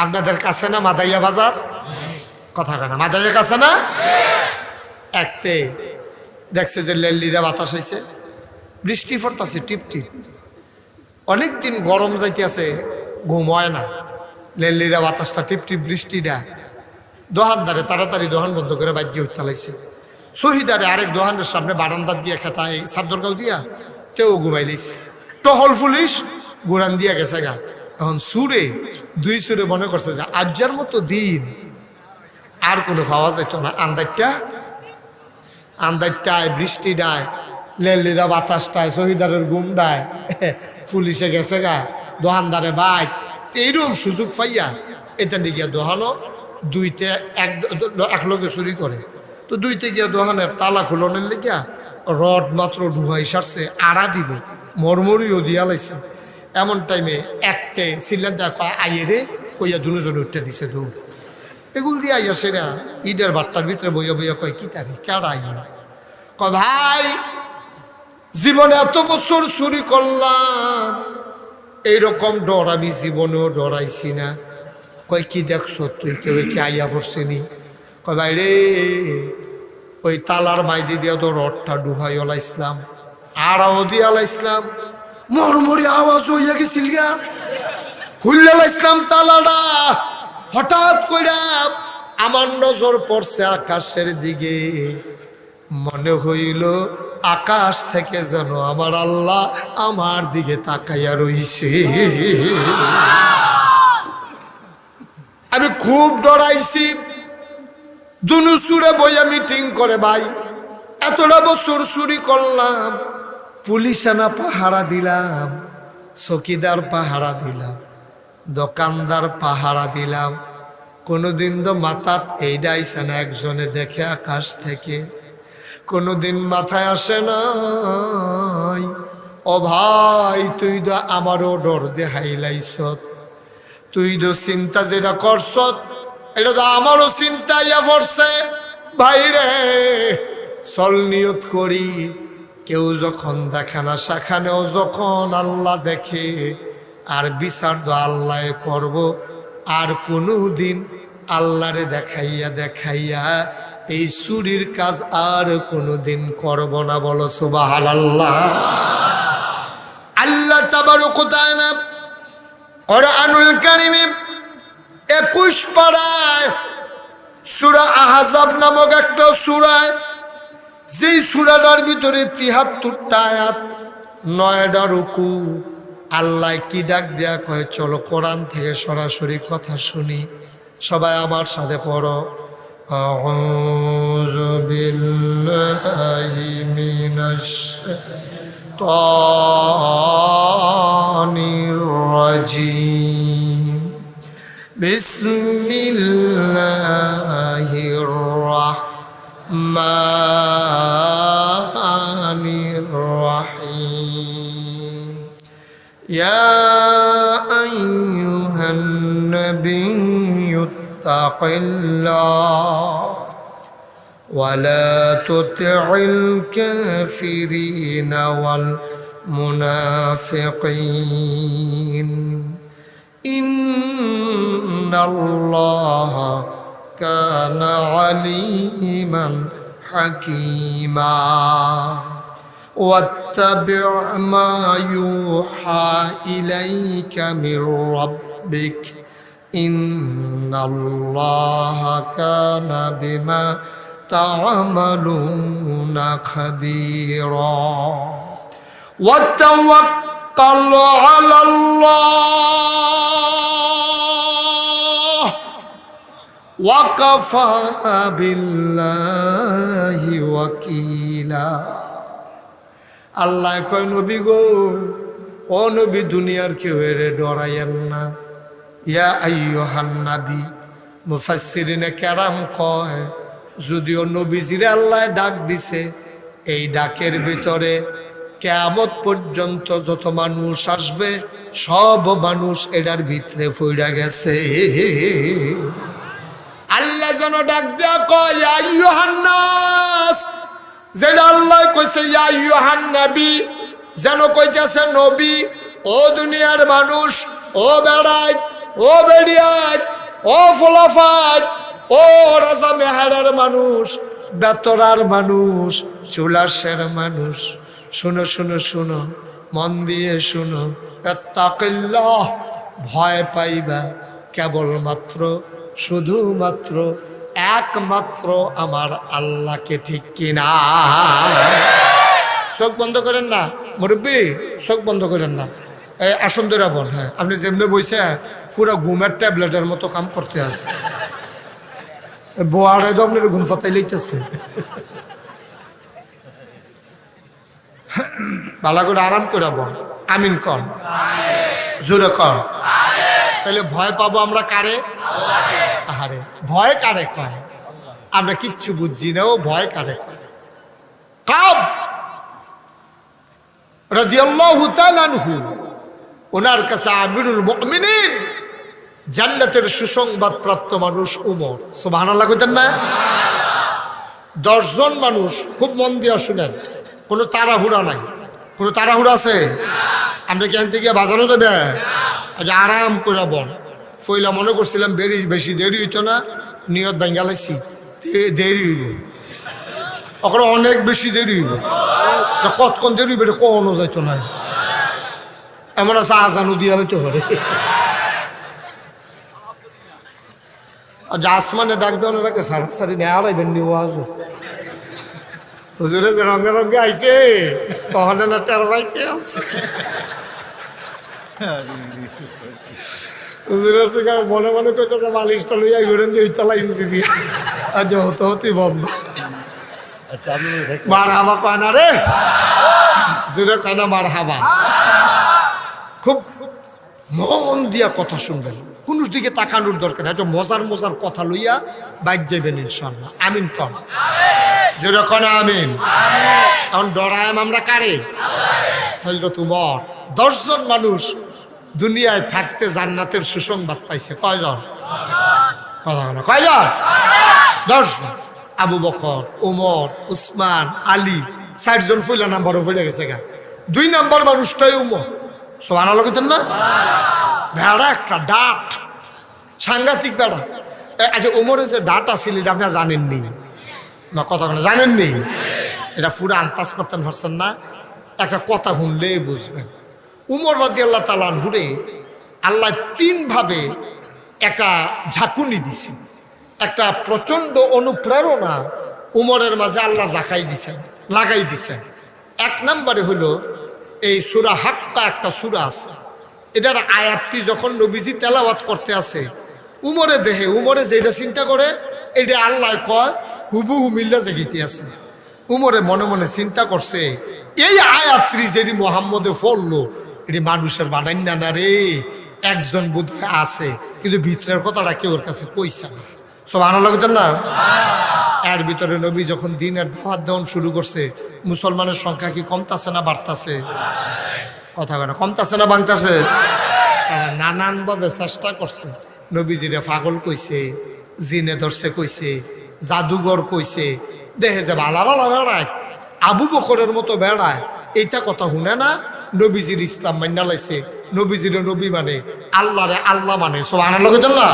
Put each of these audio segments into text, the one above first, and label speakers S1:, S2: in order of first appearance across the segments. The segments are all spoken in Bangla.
S1: আপনাদের কাছে না মাদাইয়া বাজার? কথা কেনা মাদাইয়া কাছে না? একতে দেখছে যে লেল্লিরা বাতাস হয়েছে, বৃষ্টি পড়তেছে টিপ টিপ, অনেকদিন গরম যাইতেছে, ঘুম হয় না, লেল্লিরা বাতাসটা টিপ টিপ বৃষ্টিটা দোকানদারে তাড়াতাড়ি দোকান বন্ধ করে বাইর দিয়ে উঠতে শহীদারে আরেক দোকানের সামনে বারান্দার দিয়ে খেতায় সাদ্দরগাঁও দিয়া তেও ঘুমাইলিস, টহল পুলিশ গুড়ান দিয়া গেছে গা। তখন সুরে দুই সুরে মনে করছে যে আজ্জার মতো দিন আর কোনো পাওয়া যেত না। আন্দারটায় বৃষ্টিটায় লেলিরা বাতাসটায় শহীদারের ঘুমটায় পুলিশে গেছে গা, দোকানদারে বাইক এইরকম সুযোগ পাইয়া এটা নিয়ে গিয়া দোহানো দুইতে এক লোকে চুরি করে, তো দুইতে গিয়া দোহানের তালা খুলনের লেগিয়া রড মাত্র ঢুহাই সারছে, আড়া দিব মরমরিও দিয়া লাইছে। এমন টাইমে একতে সিলেন দেখা আইয়ে রে কইয়া দুজন উঠতে দিছে দৌড়, এগুলো দিয়ে আইয়া সেরা ঈদের বাট্টার ভিতরে বইয়া বইয়া কয় কি তারি কেডা আইয়া, কয় ভাই জীবনে এত বছর চুরি করলাম, এইরকম ডর আমি জীবনেও ডরাইছি না। কয় কি দেখছ তুই, কেউ কি আইয়া পড়ছে নি? কয় ভাই রে ওই তালার মাইদি দিয়া তো রডটা ডুহাই ওলাইছিলাম, আড়াও দিয়া লাইছিলাম, মরমরি আওয়াজ হইয়া গেছিল গা, খুললে লাইছিলাম তালাটা, হঠাৎ কইরা আমার নজর পড়ছে আকাশের দিকে, মনে হইল আকাশ থেকে যেন আমার আল্লাহ আমার দিকে তাকাইয়া রইছে। আমি খুব ডরাইছি। দুনু সুরে বইয়া মিটিং করে ভাই এতটা বছর চুরি করলাম, পুলিশ আনা পাহারা দিলাম, চকিদার পাহারা দিলাম, দোকানদার পাহারা দিলাম, কোনোদিন তো মাথাত এইটা আইসে না একজনে দেখে আকাশ থেকে, কোনোদিন মাথায় আসে নাই ও ভাই তুই তো আমারও ডর দেখাইলাইছত, তুই তো চিন্তা যেটা করছত এটা তো আমারও চিন্তা ইয়া পড়ছে। ভাই রে চল নিয়ত করি, কেউ যখন দেখে না সেখানেও যখন আল্লাহ দেখে, আর বিচার তো আল্লাহ করব, আর কোনো দিন আল্লাহরে দেখাইয়া দেখাইয়া এই চুরির কাজ আর কোনোদিন করব না। বলো সুবহানাল্লাহ। আল্লাহ তাবারক ওয়া তাআলা কুরআনুল কারীমে 21 পারায় সূরা আহজাব নামক একটা সূরায়, যেই সূরাটার ভিতরে 73টা আয়াত, 9টা রুকু, আল্লাহ কি ডাক দেয়া কয় চলো কোরআন থেকে সরাসরি কথা শুনি। সবাই আমার সাথে পড়ো, আউযু বিল্লাহি মিনাশ শাইতানির রাজীম, বিসমিল্লাহির রাহমানির রাহিম, ইয়া আইয়ুহান নাবিয়্যু ইত্তাকিল্লাহ ওয়া লা তুতি'ল কাফিরিনা ওয়াল মুনাফিকিন, ইন্নাল্লাহা কানা আলিমান হাকীমা, ওয়াত্তাবি' মা ইউহা ইলাইকা মির রাব্বিক, ইন্নাল্লাহা কানা বিমা তা'মালুনা খাবীরা, ওয়াতাওয়াক্কাল আলাল্লাহ ওয়া কাফা বিল্লাহি ওয়াকিলা। আল্লাহ কয় নবী গো, ও নবী দুনিয়ার কেউ এরে ডরাইয়েন না। ইয়া আইয়ুহান নাবী, মুফাসসিরিনে কেরাম কয় যদিও নবীজিরে আল্লাহ ডাক দিছে, এই ডাকের ভিতরে কিয়ামত পর্যন্ত যত মানুষ আসবে সব মানুষ এটার ভিতরে পড়ে গেছে। আল্লাহ যেন ডাক দেয়া কয় ইয়া আইয়ুহান নাস, যেটা আল্লাহ কইছে ইয়া আইয়ুহান নবী, যেন কইতেছে নবী ও দুনিয়ার মানুষ, ও বেড়াই ও বেড়িয়াত, ও ফলাফাত, ও রাজা মেহারের মানুষ, বেতরার মানুষ, চুলাশের মানুষ, শুনো শুনো শুনো, মন দিয়ে শুনো। ইত্তাকিল্লাহ, ভয় পাইবা কেবলমাত্র শুধুমাত্র একমাত্র আমার আল্লাহকে, ঠিক কিনা? চোখ বন্ধ করেন না মুরব্বী, চোখ বন্ধ করেন না। এই আসন ধরে বল। হ্যাঁ, আপনি যেমনি বইছে পুরো ঘুমের ট্যাবলেটের মতো কাম করতে আছে। বোয়ারে তো আপনার ঘুম ফাতাই লইতেছে। ভালো করে আরাম করে বল, আমিন কর, জোরে কর। তাহলে ভয় পাবো আমরা কারে? আহারে, ভয় কারে কয়? আমরা কিচ্ছু বুঝছি না, ও ভয় কারে কয়? কাব রাদিয়াল্লাহু তাআলা আনহু, ওনার কাছে আমিরুল মুমিনিন, জান্নাতের সুসংবাদ প্রাপ্ত মানুষ উমর। সুবহানাল্লাহ কইতেন না? 10 জন মানুষ, খুব মন দিয়ে শুনেন, কোনো তাড়াহুড়া নাই। কোনো তাড়াহুড়া আছে? আমরা কি এখান থেকে বাজারও দেবে? আজ আরাম করে বল। ফইলা মনে করছিলাম বেশি দেরি হইতো না, নিয়ত ভাঙ্গা লাইছি, দেরি হইব। ওখানে অনেক বেশি দেরি হইব, কতক্ষণ দেরি হইবে কোনো যাইতো না। এমন আছে আজানও দিয়া হইতে পারে। আসমানে ডাক দেওয়ার রাখে সারাসারি নেই আড়াইবেন নি ওয়াজ। হুজুরে যে রঙে রঙে আইছে তখন না টের পাইতে আছে। হুজুরের সঙ্গে মনে মনে করতেছে মালিশটা লইয়া ঘুরেন দিয়ে তলাই বুঝি দিয়ে আজ হতে হতেই বন্ধ। মার হাবা কয় না রে, জুড়ে কয় না মার হাবা। খুব মন দিয়া কথা শুনবেন, কোন দিকে তাকানোর দরকার নেই। মজার মজার কথা লইয়া বাইক যাইবেন ইনশাল্লাহ। আমিন কর, জোরে কন আমিন। এখন ডরায়াম আমরা কারে? হযরত উমর। 10 জন মানুষ দুনিয়ায় থাকতে জান্নাতের সুসংবাদ পাইছে। কয়জন? কয়জন? 10 জন। আবু বকর, উমর, উসমান, আলী, 60 জন ফইলা নাম্বারও ফেলে গেছে গা। 2 নাম্বার মানুষটাই উমর। সুবহানাল্লাহ কইতেন না? ভেড়া একটা ডাট, সাংঘাতিক বেড়া। আচ্ছা, উমরের যে ডাট আছিল এটা আপনারা জানেননি না? কথা জানেননি? এটা পুরো আন্দাজ করতেন পারছেন না? একটা কথা শুনলে বুঝবেন। উমর রাদিয়াল্লাহু তাআলা আনহুরে আল্লাহ 3 ভাবে একটা ঝাঁকুনি দিছে, একটা প্রচন্ড অনুপ্রেরণা উমরের মাঝে আল্লাহ লাগাই দিছেন। 1 নম্বরে হলো এই সূরা হাক্কা, একটা সূরা আছে, এটার আয়াতটি যখন নবীজি তেলাওয়াত করতে আছে, উমরে দেহে উমরে যেটা চিন্তা করে এটা আল্লাহ কয় হুবহু মিল্লা জেগিতে আছে। উমরে মনে মনে চিন্তা করছে, এই আয়াতটি যেটি মুহাম্মদে পড়লো এটি মানুষের বানাই না রে, একজন বুদ্ধ আছে, কিন্তু ভিতরের কথাটা কেউ ওর কাছে কইছে না। সুবহানাল্লাহ না? এর ভিতরে নবী যখন দিনের দাওয়াত দেওয়ান শুরু করছে, মুসলমানের সংখ্যা কি কমতাছে না বাড়তাছে? কথা কেন কমতাছে না ভাঙতাছে? তারা নানানভাবে চেষ্টা করছে। নবীজিরে পাগল কইছে, জিনে ধরছে কইছে, জাদুঘর কইছে, দেহে যে ভালা ভালা বেড়ায়, আবু বকরের মতো বেড়ায়, এইটা কথা শুনে না। নবীজির ইসলাম মান্না লাইছে, নবীজির নবী মানে, আল্লাহরে আল্লাহ মানে। সুবহানাল্লাহ কইতেন না?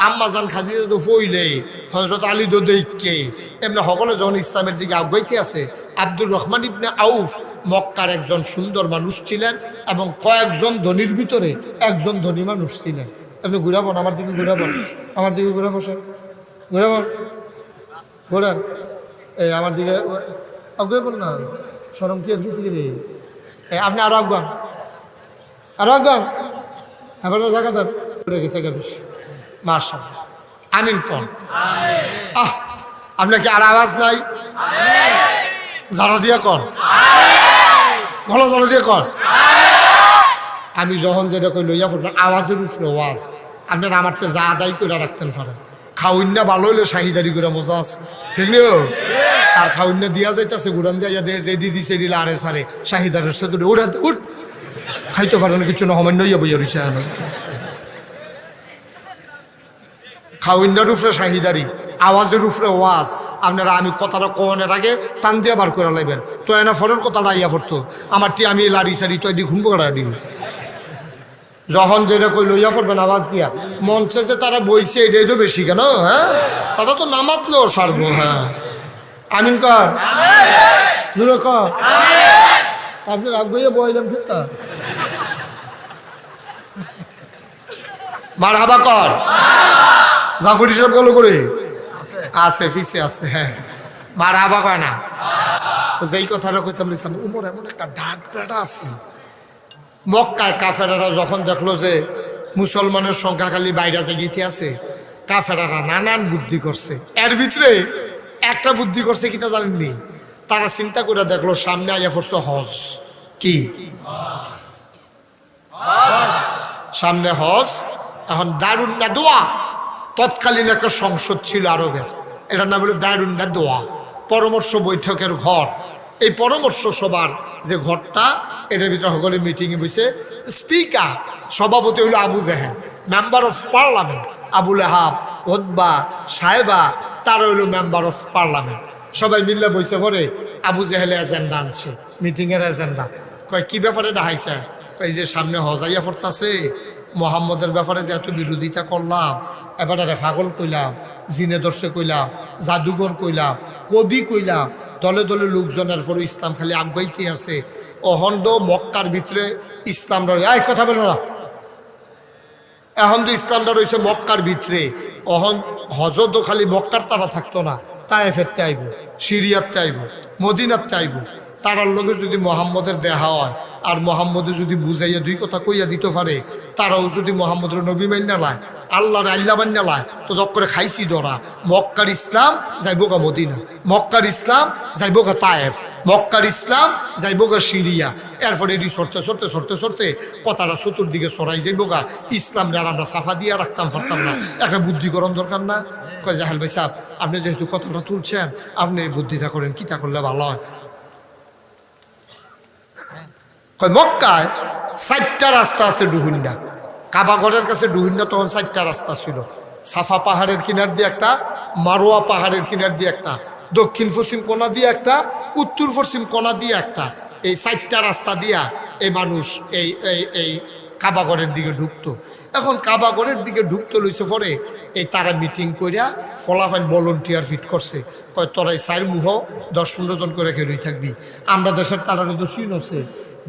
S1: আম্মাজান খাদিজা তো ফইলেই, হযরত আলী তো দেখকে, এমনি সকলে যখন ইসলামের দিকে আগাইতে আছে, আব্দুর রহমান ইবনে আউফ মক্কার একজন সুন্দর মানুষ ছিলেন এবং কয়েকজন ধনীর ভিতরে একজন ধনী মানুষ ছিলেন। আপনি ঘুরাবন, আমার দিকে ঘুরাবন, আমার দিকে ঘুরে বসেন, ঘুরাবন, ঘোরান, এই আমার দিকে আগুয়াবন না, সরম কি আর কিছু রে? আপনি আরো আগুয়ান, আরো আগুয়ান, এবার জায়গা দেন, ঘুরে গেছে বেশ। মাশাআল্লাহ, আমিন কোন? আপনার কি আর আওয়াজ নাই? জারা দিয়া কন, ভালো জারা দিয়ে কন। আমি যখন যেটা কই লইয়া ফুটবেন আওয়াজের উপরে ওয়াজ, আপনার আমার তো যা আদায় করে রাখতেন পারেন। খাউন্না ভালো হইলে শাহিদারি করে মজা আছে, ঠিক না? আর খাউন্না দিয়া যাইতেছে গুরান দিয়া দিয়ে যে দিদি সে দিলে আরে সারে শাহিদারের সাথে উঠাতে উঠ খাইতে পারেন কিছু না, হমান্য ইয়া বইয়া রয়েছে। খাউন্নার উপরে শাহিদারি, আওয়াজের উপরে ওয়াজ। আপনারা আমি কথাটা কনের আগে টান দিয়ে বার করে লাইবেন, তো এনা ফলের কথাটা আইয়া পড়তো আমার টি আমি লাড়ি সারি তো এটি ঘুমবো কাটা দিই। যখন যেটা কই লইয়া পড়বেন আওয়াজ দিয়া মঞ্চে যে তারা বইছে এটাই তো বেশি কেন, হ্যাঁ তারা তো নামাতলো সারবো। হ্যাঁ আমিন কর, জুড়ে কর, আপনি রাগ বইয়ে বইলাম ঠিক তা মার হাবা কর। জাফর হিসাব গেল করে আছে ফিসে আছে, হ্যাঁ মার হাবা কয় না। তো যেই কথাটা কইতাম ইসলাম উমর এমন একটা ডাক বেটা আছে। মক্কায় কাফেরারা যখন দেখলো যে মুসলমানের সংখ্যা খালি বাইরে জায়গাতে আছে, কাফেরারা নানান বুদ্ধি করছে। এর ভিতরে একটা বুদ্ধি করছে কিটা জানেননি? তারা চিন্তা করে দেখলো সামনে আইয়া পড়ছে হজ। কি সামনে হজ, এখন দারুন না দোয়া। তৎকালীন একটা সংসদ ছিল আরবের, এটার নাম হলো দারুন না দোয়া, পরামর্শ বৈঠকের ঘর। এই পরামর্শ সভার যে ঘরটা, এটার ভিতরে সকলে মিটিংয়ে বসে। স্পিকার সভাপতি হইল Abu Jahl, member of parliament Abul আহাব ওদবা সাহেবা, তারা হইল মেম্বার অফ পার্লামেন্ট। সবাই মিললে বসে পড়ে আবু জেহেলে এজেন্ডা আনছে, মিটিংয়ের এজেন্ডা। কয় কি ব্যাপারে ডাহাইছে? কয় যে সামনে হজাইয়া পড়তাছে, মোহাম্মদের ব্যাপারে যে এত বিরোধিতা করলাম, এবারে পাগল কইলাম, জিনে দর্শে কইলাম, জাদুঘর কইলাম, কবি কইলাম, দলে দলে লোকজনের পরে ইসলাম খালি আগাইতে আছে। অহন্দ মক্কার ভিতরে ইসলাম এই কথা বলো না, এখন তো ইসলামটা রয়েছে মক্কার ভিতরে। অহন হজত খালি মক্কার তারা থাকতো না, তায়েফেরতে আইব, সিরিয়াতে আইব, মদিনাতে আইব। তারার লোকে যদি মোহাম্মদের দেহা হয় আর মোহাম্মদে যদি বুঝাইয়া দুই কথা কইয়া দিতে পারে, তারাও যদি মোহাম্মদের নবী মান্না লায়, আল্লাহর আল্লাহ মান্না লায়, তো দক করে খাইছি ডরা। মক্কার ইসলাম যাইব গা মদিনা, মক্কার ইসলাম যাইব গা তায়েফ, মক্কার ইসলাম যাইব গা সিরিয়া। এরপরে এটি সরতে সরতে সরতে সরতে কথাটা চতুর্দিকে সরাই যাইব গা। ইসলাম আর আমরা সাফা দিয়া রাখতাম পারতাম না। একটা বুদ্ধিকরণ দরকার না? কয় জাহেল ভাই সাহেব, আপনি যেহেতু কথাটা তুলছেন, আপনি এই বুদ্ধিটা করেন, কিতা করলে ভালো হয়? কয় মক্কায় 4টা রাস্তা আছে ডুহুন্ডা, কাবাগরের কাছে ডুহুন্ডা তখন 4টা রাস্তা ছিল। সাফা পাহাড়ের কিনার দিয়ে একটা, মারোয়া পাহাড়ের কিনার দিয়ে একটা, দক্ষিণ পশ্চিম কোনা দিয়ে একটা, উত্তর পশ্চিম কোনা দিয়ে একটা। এই 4টা রাস্তা দিয়া এই মানুষ এই এই এই কাবাগরের দিকে ঢুকতো। এখন কাবাগরের দিকে ঢুকতে লইছে পরে এই তারা মিটিং কইরা ফলাফাইন ভলেন্টিয়ার ফিট করছে। কয় তোরা এই 4 মুহ 10-15 জন করে খেলুই থাকবি। আমরা দেশের তারা তো চিন আছে,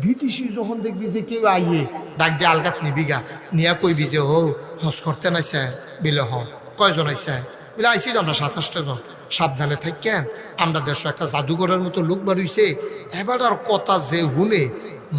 S1: বিদেশি যখন দেখবি যে কেউ আইয়ে ডাক দিয়ে আলগাত নিবি গা, নিয়া কইবি যে ও হজ করতে নাইছে বিলে হ। কয়জন আইসে? বলে আইসি আমরা 27টা জন। সাবধানে থাকেন, আমরা দেশ একটা জাদুঘরের মতো লোক বাড়িয়েছে। এবার আর কথা যে হুনে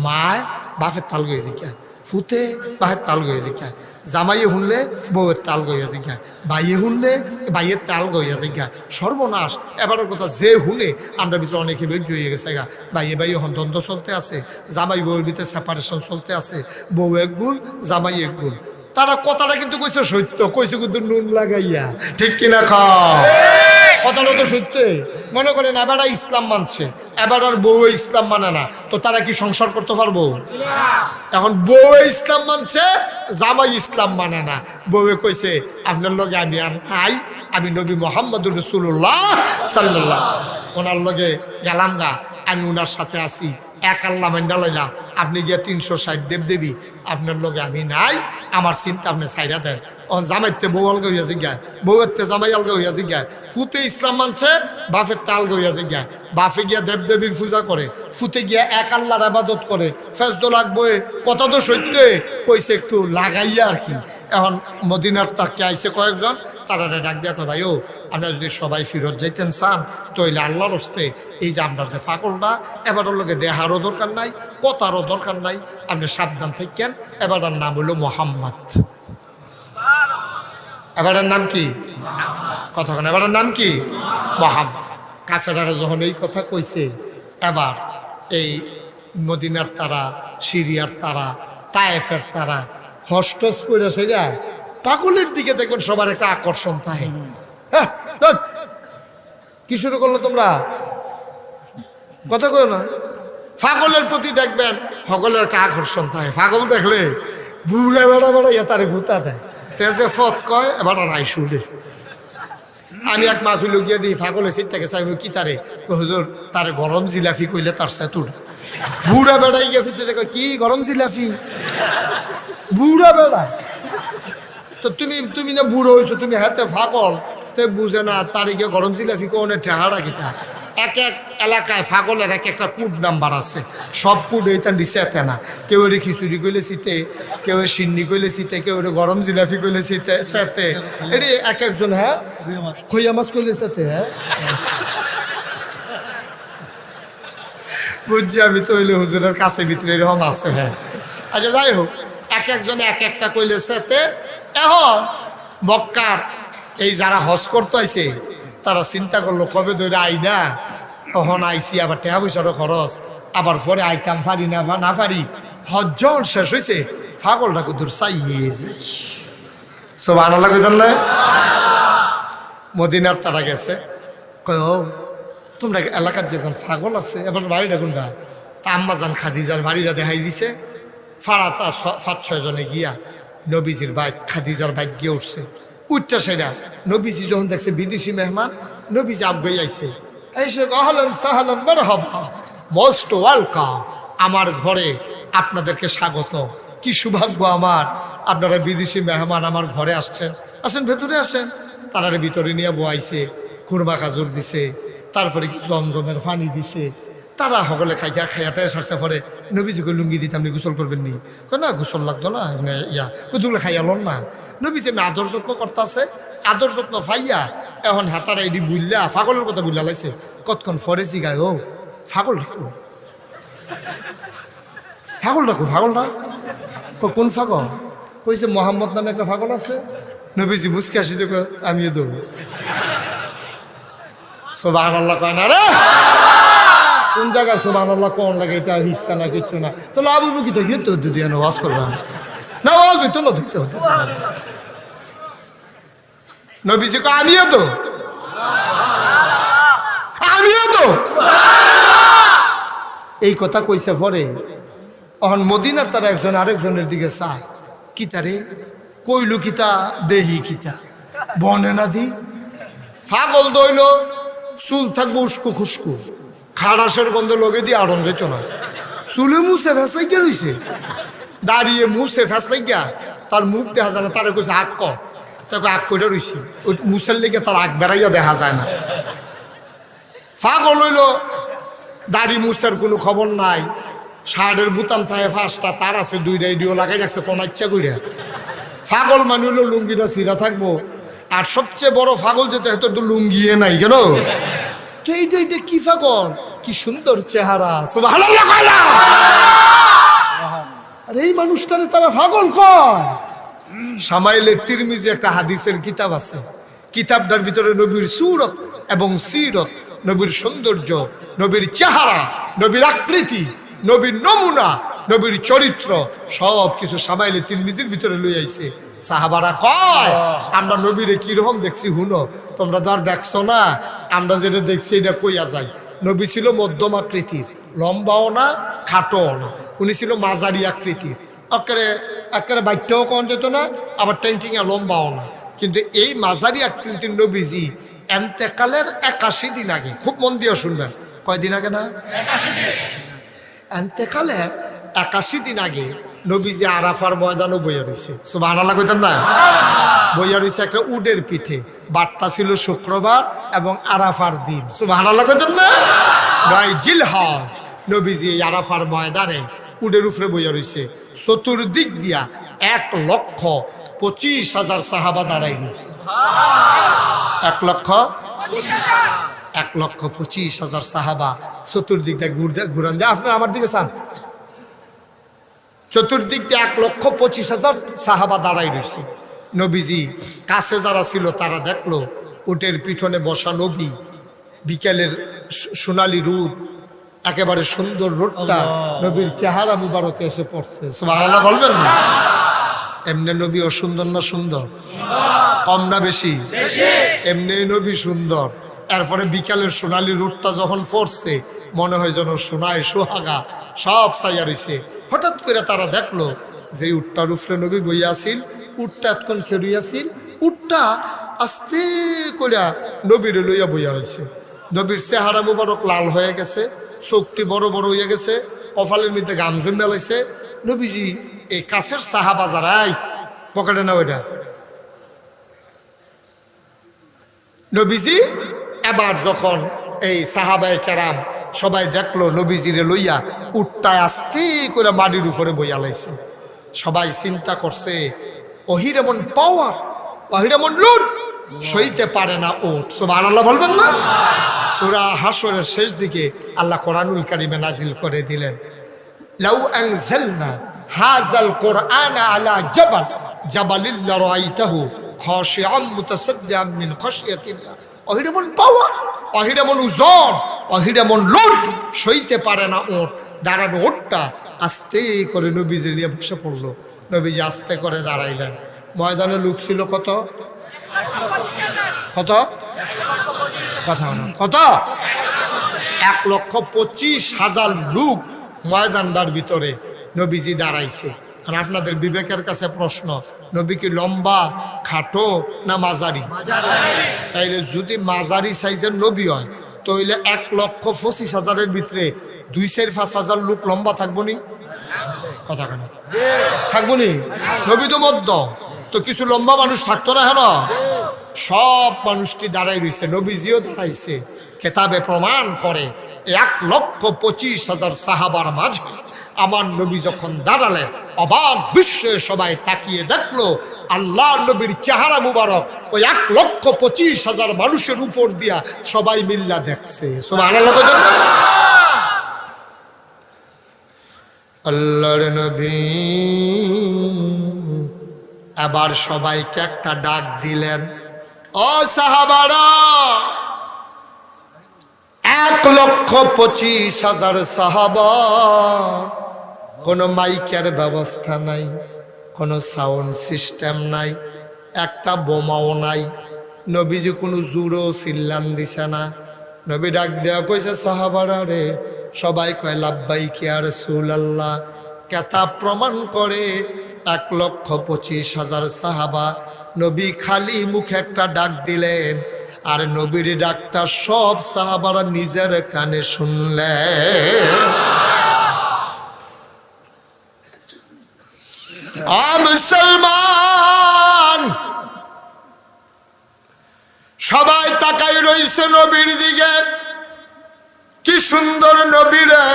S1: মায় বাপের তাল গয়ে জিজ্ঞায়, ফুতে বাপের তাল গয়ে জিজ্ঞায়, জামাইয়ে শুনলে বউয়ের তাল গইয়া জিজ্ঞায়, বাইয়ে শুনলে বাইয়ের তাল গইয়া জিজ্ঞায়। সর্বনাশ! এবারের কথা যে হুনে আমরা ভিতরে অনেকে বেগ জড়িয়ে গেছে গা। বাইয়ে বাইয়ে এখন দ্বন্দ্ব চলতে আছে, জামাই বউয়ের ভিতরে সেপারেশন চলতে আছে, বউ এক গুল জামাই এক গুল। তারা কথাটা কিন্তু কইছে সত্য, কইছে কিন্তু নুন লাগাইয়া, ঠিক কিনা খাও? কথাটা তো সত্য। মনে করেন এবার ইসলাম মানছে, এবার আর বউ ইসলাম মানে না, তো তারা কি সংসার করতে পারবো? এখন বউ ইসলাম মানছে, জামাই ইসলাম মানে না। বউয়ে কইছে আপনার লগে আমি আই, আমি নবী মোহাম্মদুর রাসূলুল্লাহ সাল্লাল্লাহু, ওনার লগে গেলাম গা, আমি ওনার সাথে আছি, এক আল্লাহ মাইনা লইলাম। আপনি গিয়া 360 দেবদেবী, আপনার লগে আমি নাই, আমার চিন্তা আপনি সাইডা দেন। জামাইতে বউ আলগা হইয়া জিজ্ঞায়, বউয়ের জামাই আলগা হইয়া জিজ্ঞায়। ফুতে ইসলাম মানছে, বাপের তাল গইয়া জিজ্ঞায়। বাপে গিয়া দেবদেবীর পূজা করে, ফুতে গিয়া এক আল্লাহর আবাদত করে। ফেজদো লাগবে, কথা তো সত্য, কইছে একটু লাগাইয়া আর কি। এখন মদিনার তাকে আইসে কয়েকজন, তারা ডাক দিয়া কয় ভাই ও, আপনারা যদি সবাই ফিরত যাইতেন চান তইলে আল্লাহর হস্তে এই যে আমরা যে ফাকলটা, এবারের লোকে দেহারও দরকার নাই, কথারও দরকার নাই, আপনি সাবধান থাকেন। এবারের নাম হলো মোহাম্মদ। এবারের নাম কি? কতক্ষণ এবারের নাম কি? মোহাম্মদ। কাছেরারা যখন এই কথা কইছে, এবার এই মদিনার তারা, সিরিয়ার তারা, তায়েফের তারা হস্টস করে সেটা পাগলের দিকে দেখবেন সবার একটা আকর্ষণ থাকে। হ্যাঁ, কি শুরু করলো তোমরা? কথা কই না? পাগলের প্রতি দেখবেন সকলের একটা আকর্ষণ থাকে। পাগল দেখলে বুড়া বেড়া বেড়াইয়া তারে ঘুরতা দেয়, তেজে ফত কয়, এবার রাই শুনে। আমি এক মাহফিল গিয়ে দিই, পাগলের সিট থেকে চাইব কি তারে, হুজুর তারে গরম জিলাফি কইলে তার সাথে তুল। বুড়া বেড়াই গিয়ে ফিসে কয় কি গরম জিলাফি? বুড়া বেড়া তো তুমি তুমি না বুড়ো হয়েছো, তুমি হাতে ফাগল তো বুঝে না তারিখে গরম জিলাপি কোনে ঠেহারা কিতা। এক এক এলাকায় ফাগলের এক একটা কোড নাম্বার আছে, সব কোড এইটান দিছে না। কেউ এর খিচুড়ি কইলে শীতে, কেউ সিন্নি কইলে শীতে, কেউ গরম জিলাপি কইলে শীতে সেতে, এটি এক একজন। হ্যাঁ খইয়া মাছ কইলে সেতে। হ্যাঁ বুঝছি আমি, তো হইলে হুজুরের কাছে ভিতরে এরকম আছে। হ্যাঁ আচ্ছা যাই হোক, এক একজনে এক একটা কইলে সেতে। এখন মক্কার এই যারা হজ করতে আইছে তারা চিন্তা করলো কবে ধরে আই না, তখন আইসি আবার টাকা পয়সারও খরচ, আবার পরে আইতাম পারি না বা না পারি। হজ যখন শেষ হয়েছে ফাগলটাকে দূর চাইয়ে যাই সব আনা লাগে না। মদিনার তারা গেছে, কয় ও তোমরা এলাকার যেজন ফাগল আছে এবার বাড়িটা কোনটা, তা আম্মাজান খাদিজার বাড়িটা দেখাই দিছে। ফাড়া তা 5-6 জনে গিয়া নবীজির বাইক খাদিজার বাইক গিয়ে উঠছে। উঠটা সেটা নবীজি যখন দেখছে বিদেশি মেহমান, নবীজি আগে আইছে, এসে আহলান সাহলান মারহাবা, মোস্ট ওয়েলকাম, আমার ঘরে আপনাদেরকে স্বাগত। কি সৌভাগ্য আমার, আপনারা বিদেশি মেহমান আমার ঘরে আসছেন, আসেন ভেতরে আসেন। তারারে ভিতরে নিয়ে বয়াইছে, খুরমা খাজুর দিছে, তারপরে জমজমের পানি দিছে। তারা সকলে খাইয়াটায় সারছে। পরে নবীজিকে লুঙ্গি দিতাম, আপনি গোসল করবেন নি? না গোসল লাগতো না, ইয়া দুগুলো খাইয়ালন না। নবীজি আমি আদর যত্ন করতেছে, আদর যত্ন ফাইয়া এখন হাতারা এটি বুঝলা ফাগলের কথা বুঝলা লাইছে। কতক্ষণ ফরে জিগায়, ও ফাগল ডাকো, ফাগল ডাকো, ফাগলটা কোন ফাগল? কইছে মোহাম্মদ নামে একটা ফাগল আছে। নবীজি বুঝকে আসি তো আমিও দেবো। সুবহানাল্লাহ কয় না রে, কোন জায়গায় সুবহানাল্লাহ কোন লাগে, এটা হিকসা না কিচ্ছু না। তাহলে আবু বকি তো গিয়ে তো যদি ওয়াজ করবা না, ওয়াজ হইতো না, দিতে হতো। নবীজি কয় আমিও তো, আমিও তো। এই কথা কইছে পরে এখন মদিনার তারা একজন আরেকজনের দিকে চায়, কিতা রে কইলু কিতা দেহি কিতা বনে না দি। ফাগল দইল, চুল থাকবো উস্কু খুস্কু, খাড়াসের গন্ধ লগে দিয়ে আড়ন যেত না। চুলে মুছে ফেসাইকে রইছে, দাঁড়িয়ে মুছে ফেসাইকা তার মুখ দেখা যায় না। তারা কইছে আগ ক, তাকে আগ করে রইছে, ওই মুছের লেগে তার আগ বেড়াইয়া দেখা যায় না। ফাগল হইল, দাড়ি মুছের কোনো খবর নাই, শার্টের বুতাম থাকে 5টা, তার আছে 2টা, এডিও লাগাই রাখছে কোন ইচ্ছা কইরা। ফাগল মানে হইলো লুঙ্গিটা সিরা থাকবো। আর সবচেয়ে বড় ফাগল যেটা হয়তো তো লুঙ্গিয়ে নাই কেন। তো এইটা এইটা কি ফাগল, কি সুন্দর চেহারা, সুবহানাল্লাহ কয় না। আর এই মানুষটারে তারা ফাগল কয়। শামাইলে তিরমিজি একটা হাদিসের কিতাব আছে, কিতাবটার ভিতরে নবীর সুরত এবং সিরত, নবীর সৌন্দর্য, নবীর চেহারা, নবীর আকৃতি, নবীর নমুনা, নবীর চরিত্র সব কিছু শামাইলে তিরমিজির ভিতরে লই আইছে। সাহাবারা কয় আমরা নবীরে কিরকম দেখছি হুনো, তোমরা তো আর দেখছো না, আমরা যেটা দেখছি এটা কইয়া যাই। নবী ছিল মধ্যম আকৃতির, লম্বাও না খাটোও না, উনি ছিল মাঝারি আকৃতির। একেবারে বাইটটাও কম যেত না, আবার টেন্টিংয়ে লম্বাও না। কিন্তু এই মাঝারি আকৃতির নবীজি এন্তেকালের 81 দিন আগে, খুব মন দিয়ে শুনবেন, কয়দিন আগে না, এন্তেকালের 81 দিন আগে নবীজি আরাফার ময়দানও বইয়া রয়েছে। সুবহানাল্লাহ কইতেন না, বইয়া রয়েছে একটা উটের পিঠে। বারটা ছিল শুক্রবার এবং আরাফার দিন। সুবহানাল্লাহ কইতেন না, 9 জিলহজ নবীজি এই আরাফার ময়দানে উটের উপরে বইয়া রয়েছে। চতুর্দিক দিয়া 1,25,000 সাহাবা দাঁড়াই রয়েছে। 1,25,000 সাহাবা চতুর্দিক দিয়ে ঘুরান দিয়ে। আপনার আমার দিকে চান, চতুর্দিক দিয়ে 1,25,000 সাহাবা দাঁড়াই রয়েছে। নবীজি কাছে যারা ছিল তারা দেখলো উটের পিছনে বসা নবী, বিকেলের সোনালি রোদ, একেবারে সুন্দর রোদটা নবীর চেহারা মুবারকে এসে পড়ছে। সুবহানাল্লাহ বলবেন না, এমনি নবী অসুন্দর না সুন্দর, কম না বেশি, এমনি নবী সুন্দর। এরপরে বিকালের সোনালি রোদটা যখন পড়ছে মনে হয় যেন সোনায় সোহাগা সব চাইয়া রয়েছে। হঠাৎ করে তারা দেখলো যে উটটার উপরে নবী বইয়া আসিল, উটটা এতক্ষণ খেলুইয়াছিল, উটটা আস্তে করে নবীর লইয়া বইয়া রয়েছে। নবীর চেহারা মুবারক লাল হয়ে গেছে, চোখটি বড় বড় হয়ে গেছে, কপালের মধ্যে গাম জমে লাইছে। নবীজি এই কাছের সাহাবা যারাই পকেটে না ওইটা নবীজি এবার যখন এই সাহাবায়ে কেরাম সবাই দেখলো নবীজিরে লইয়া উটটায় আস্তে করে মাটির উপরে বইয়া লাইছে। সবাই চিন্তা করছে ওহির এমন পাওয়ার, ওহির এমন লুট সইতে পারে না উট। সুবহানাল্লাহ বলবেন না? সূরা হাশরের শেষ দিকে আল্লাহ কোরআনুল কারীমে নাজিল করে দিলেন, লাউ আনজালনা হাযাল কুরআনা আলা জাবাল জাবালিল লারাইতাহু খাশিআম মুতাসাদ্দিআম মিন খাশিয়াতিল্লাহ। ওহির এমন পাওয়ার, ওহির এমন ওজন, ওহির এমন লোড সইতে পারে না উট। দাঁড়ানো উটটা আস্তে করে নবীজি নিয়ে বসে পড়লো। নবীজি আস্তে করে দাঁড়াইলেন। ময়দানে লোক ছিল কত কত কথা কত 1,25,000 লোক ময়দানটার ভিতরে নবীজি দাঁড়াইছে। আর আপনাদের বিবেকের কাছে প্রশ্ন, নবী কি লম্বা, খাটো না মাঝারি? তাইলে যদি মাঝারি সাইজের নবী হয় তাইলে 1,25,000-এর ভিতরে 2-5,000 লোক লম্বা থাকবো নি? কথা কেন থাকবো নি? নবী তো মধ্য, তো কিছু লম্বা মানুষ থাকতো না? হেন সব মানুষটি দাঁড়াই রয়েছে, নবীজিও দাঁড়াইছে। কেতাবে প্রমাণ করে 1,25,000 সাহাবার মাঝে আমার নবী যখন দাঁড়ালেন, অবাক বিস্ময়ে সবাই তাকিয়ে দেখলো আল্লাহ নবীর চেহারা মুবারক ওই 1,25,000 মানুষের উপর দিয়া সবাই মিল্লা দেখছে। সুবহানাল্লাহ। আল্লাহর নবী এবার সবাইকে একটা ডাক দিলেন, ও সাহাবারা, 1,25,000 সাহাবা, কোনো মাইকের ব্যবস্থা নাই, কোনো সাউন্ড সিস্টেম নাই, একটা বোমাও নাই। নবীজি কোনো জুড়ো চিল্লান দিছে না। নবী ডাক দেওয়া কইছে, সাহাবারা রে, সবাই কয় লাব্বাইক ইয়া রাসূলুল্লাহ। কেতাব প্রমাণ করে 1,25,000 সাহাবা। নবী খালি মুখে একটা ডাক দিলেন, আর নবীর ডাকটা সব সাহাবারা নিজের কানে শুনলেন। মুসলমান সবাই তাকাই রইছে নবীর দিকে। কি সুন্দর নবী রে!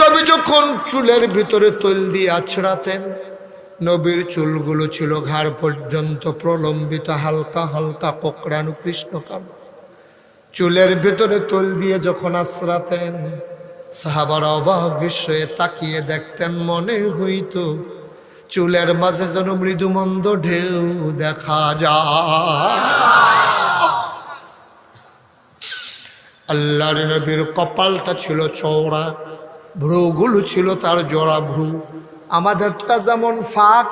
S1: নবী যখন চুলের ভিতরে তৈল দিয়ে আছড়াতেন, নবীর চুলগুলো ছিল ঘাড় পর্যন্ত প্রলম্বিত, হালকা হালকা কোকড়ানো কৃষ্ণকান্ত। চুলের ভিতরে তৈল দিয়ে যখন আছড়াতেন, সাহাবারা অবাক বিস্ময়ে তাকিয়ে দেখতেন, মনে হইতো চুলের মাঝে যেন মৃদুমন্দ ঢেউ দেখা যায়। আল্লাহর নবীর কপালটা ছিল চওড়া, ভ্রুগুলো ছিল তার জোড়া ভ্রু। আমাদেরটা যেমন ফাঁক,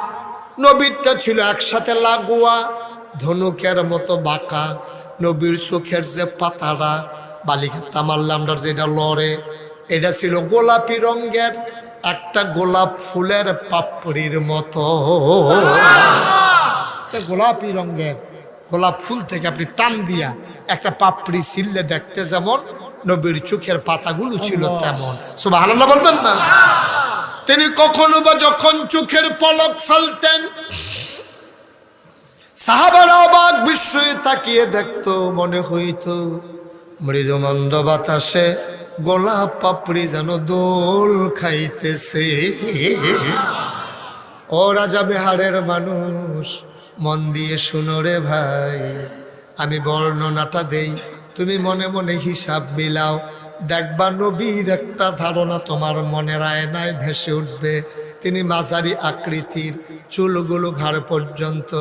S1: নবীরটা ছিল একসাথে লাগোয়া, ধনুকের মতো বাঁকা। নবীর চোখের যে পাতাটা, বালিকার তামাল্লামটার যেটা লড়ে, এটা ছিল গোলাপি রঙের, একটা গোলাপ ফুলের পাপড়ির মতো। গোলাপি রঙের গোলাপ ফুল থেকে আপনি টান দিয়া একটা পাপড়ি ছিললে দেখতে যেমন, নবীর চোখের পাতাগুলো ছিল তেমন। সুবহানাল্লাহ বলবেন না? তিনি কখনো বা যখন চোখের পলক ফেলতেন, সাহাবারা অবাক বিস্ময়ে তাকিয়ে দেখতো, মনে হইতো মৃদুমন্দ বাতাসে গোলাপ পাপড়ি যেন দোল খাইতেছে। ও রাজা বিহারের মানুষ, মন দিয়ে শুনো রে ভাই, আমি বর্ণনাটা দেই, তুমি মনে মনে হিসাব মিলাও, দেখবা নবীর একটা ধারণা তোমার মনের আয়নায় ভেসে উঠবে। তিনি মাঝারি আকৃতির, চুলগুলো ঘাড় পর্যন্ত,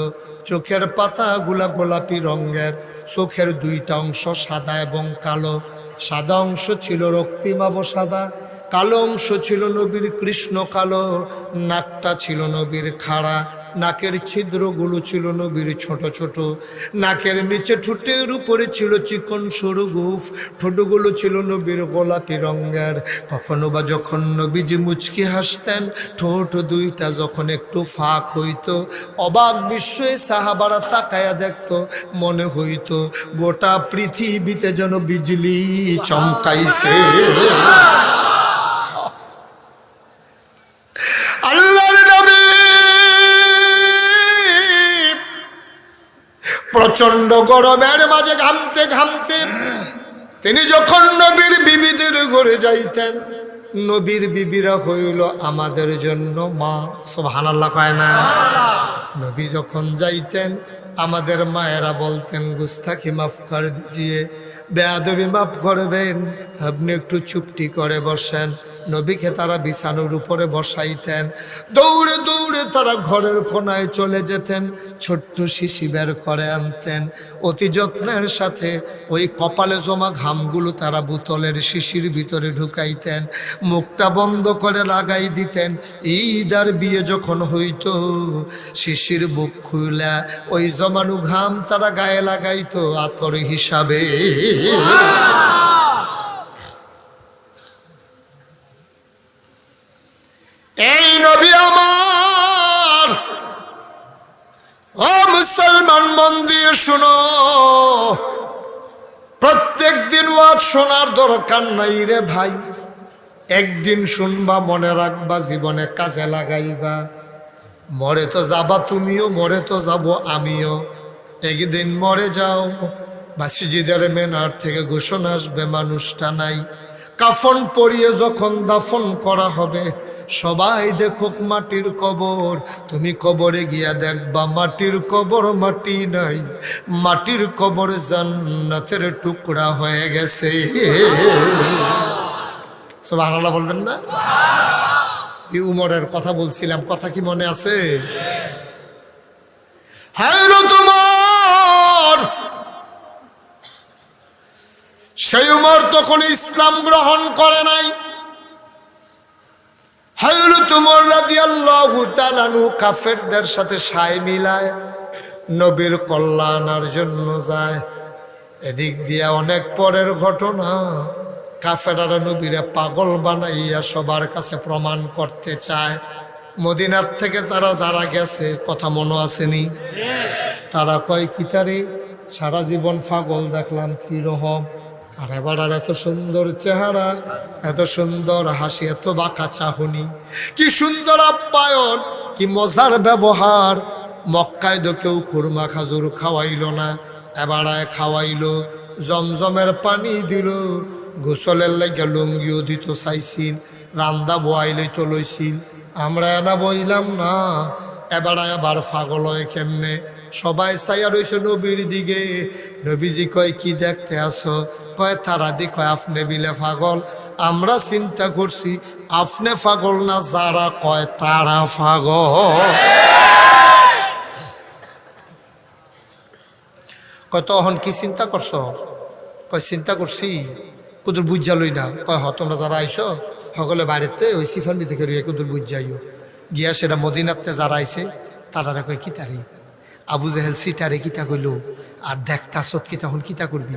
S1: চোখের পাতাগুলা গোলাপি রঙের, চোখের দুইটা অংশ সাদা এবং কালো। সাদা অংশ ছিল রক্তিমাব সাদা, কালো অংশ ছিল নবীর কৃষ্ণ কালো। নাকটা ছিল নবীর খাড়া, নাকের ছিদ্রগুলো ছিল নবীর ছোট ছোট। নাকের নিচে ঠোঁটের উপরে ছিল চিকন সরু গোঁফ, ঠোঁটগুলো ছিল নবীর গোলাপি রঙের। কখনো বা যখন নবীজি মুচকি হাসতেন, ঠোঁট দুইটা যখন একটু ফাঁক হইতো, অবাক বিস্ময়ে সাহাবারা তাকায়া দেখতো, মনে হইতো গোটা পৃথিবীতে যেন বিজলি চমকাইছে। প্রচন্ড গরমের মাঝে ঘামতে ঘামতে তিনি যখন নবীর বিবিদের ঘরে যাইতেন, নবীর বিবিরা হইল আমাদের জন্য মা। সুবহানাল্লাহ কয় না? নবী যখন যাইতেন আমাদের মায়েরা বলতেন গুস্তাখি মাফ করে দিজিয়ে, বেয়াদবি মাফ করবেন, আপনি একটু চুপটি করে বসেন। নবীকে তারা বিছানোর উপরে বসাইতেন। দৌড়ে দৌড়ে তারা ঘরের কোনায় চলে যেতেন, ছোট্ট শিশি বের করে আনতেন। অতি যত্নের সাথে ওই কপালে জমা ঘামগুলো তারা বোতলের শিশির ভিতরে ঢুকাইতেন, মুখটা বন্ধ করে লাগাই দিতেন। ঈদ আর বিয়ে যখন হইতো শিশির বুক খুইলা ওই জমানো ঘাম তারা গায়ে লাগাইতো আতর হিসাবে। এই নবী আমার, ও মুসলমান মন দিয়ে শুনো, প্রত্যেক দিন ওয়াজ শোনার দরকার নাই রে ভাই। একদিন শুনবা, মনে রাখবা, জীবনে কাজে লাগাইবা। মরে তো যাবা তুমিও, মরে তো যাব আমিও। একদিন মরে যাও, মসজিদের মিনার থেকে ঘোষণা আসবে মানুষটা নাই। কাফন পরিয়ে যখন দাফন করা হবে, সবাই দেখুক মাটির কবর, তুমি কবরে গিয়া দেখবা মাটির কবর মাটি নাই, মাটির কবর জান্নাতের টুকরা হয়ে গেছে। সুবহানাল্লাহ বলবেন না? এই উমরের কথা বলছিলাম, কথা কি মনে আছে? হ্যাঁ তোমার সেই উমর তখন ইসলাম গ্রহণ করে নাই। হযরত ওমর রাদিয়াল্লাহু তাআলা আনহু কাফেরদের সাথে সায় মিলায় নবীর কল্যাণের জন্য যায়। এদিক দিয়ে অনেক পরের ঘটনা, কাফেররা নবীরে পাগল বানাইয়া সবার কাছে প্রমাণ করতে চায়। মদিনার থেকে যারা গেছে, কথা মনে আসেনি? তারা কয় কিতারে সারা জীবন পাগল দেখলাম, কি রকম? আর এবার আর এত সুন্দর চেহারা, এত সুন্দর হাসি, এত বাঁকা চাহনি, কি সুন্দর আপ্যায়ন, কি মজার ব্যবহার। মক্কায় তো কেউ খুরমা খাজুর খাওয়াইল না, এবার খাওয়াইলো, জমজমের পানি দিল, গোসলের লাগে লুঙ্গিও দিত চাইছিল, রান্দা বয়াইলে তো লইছিল। আমরা এনা বইলাম না, এবার পাগল হয় কেমনে? সবাই চাইয়া রইছে নবীর দিকে। নবীজি কয় কি দেখতে আসো? কয় তারা দি কয় আপনি বিলে পাগল। আমরা চিন্তা করছি আপনি পাগল না, যারা কয় তারা পাগল। কয় তখন কি চিন্তা করছ? কয় চিন্তা করছি, কুদুর বুঝা লই না। কয় হ, তোমরা যারা আইসো সকলে বাড়িতে ওই সিফান্ডি থেকে রুয়ে কুদুর বুঝ যাইও গিয়া। সেটা মদিনাতে যারা আইছে তারা কয় কিতারে আবু জেহেল সিটারে কিতা কইল, আর দেখতা সত কি তখন কিতা করবি?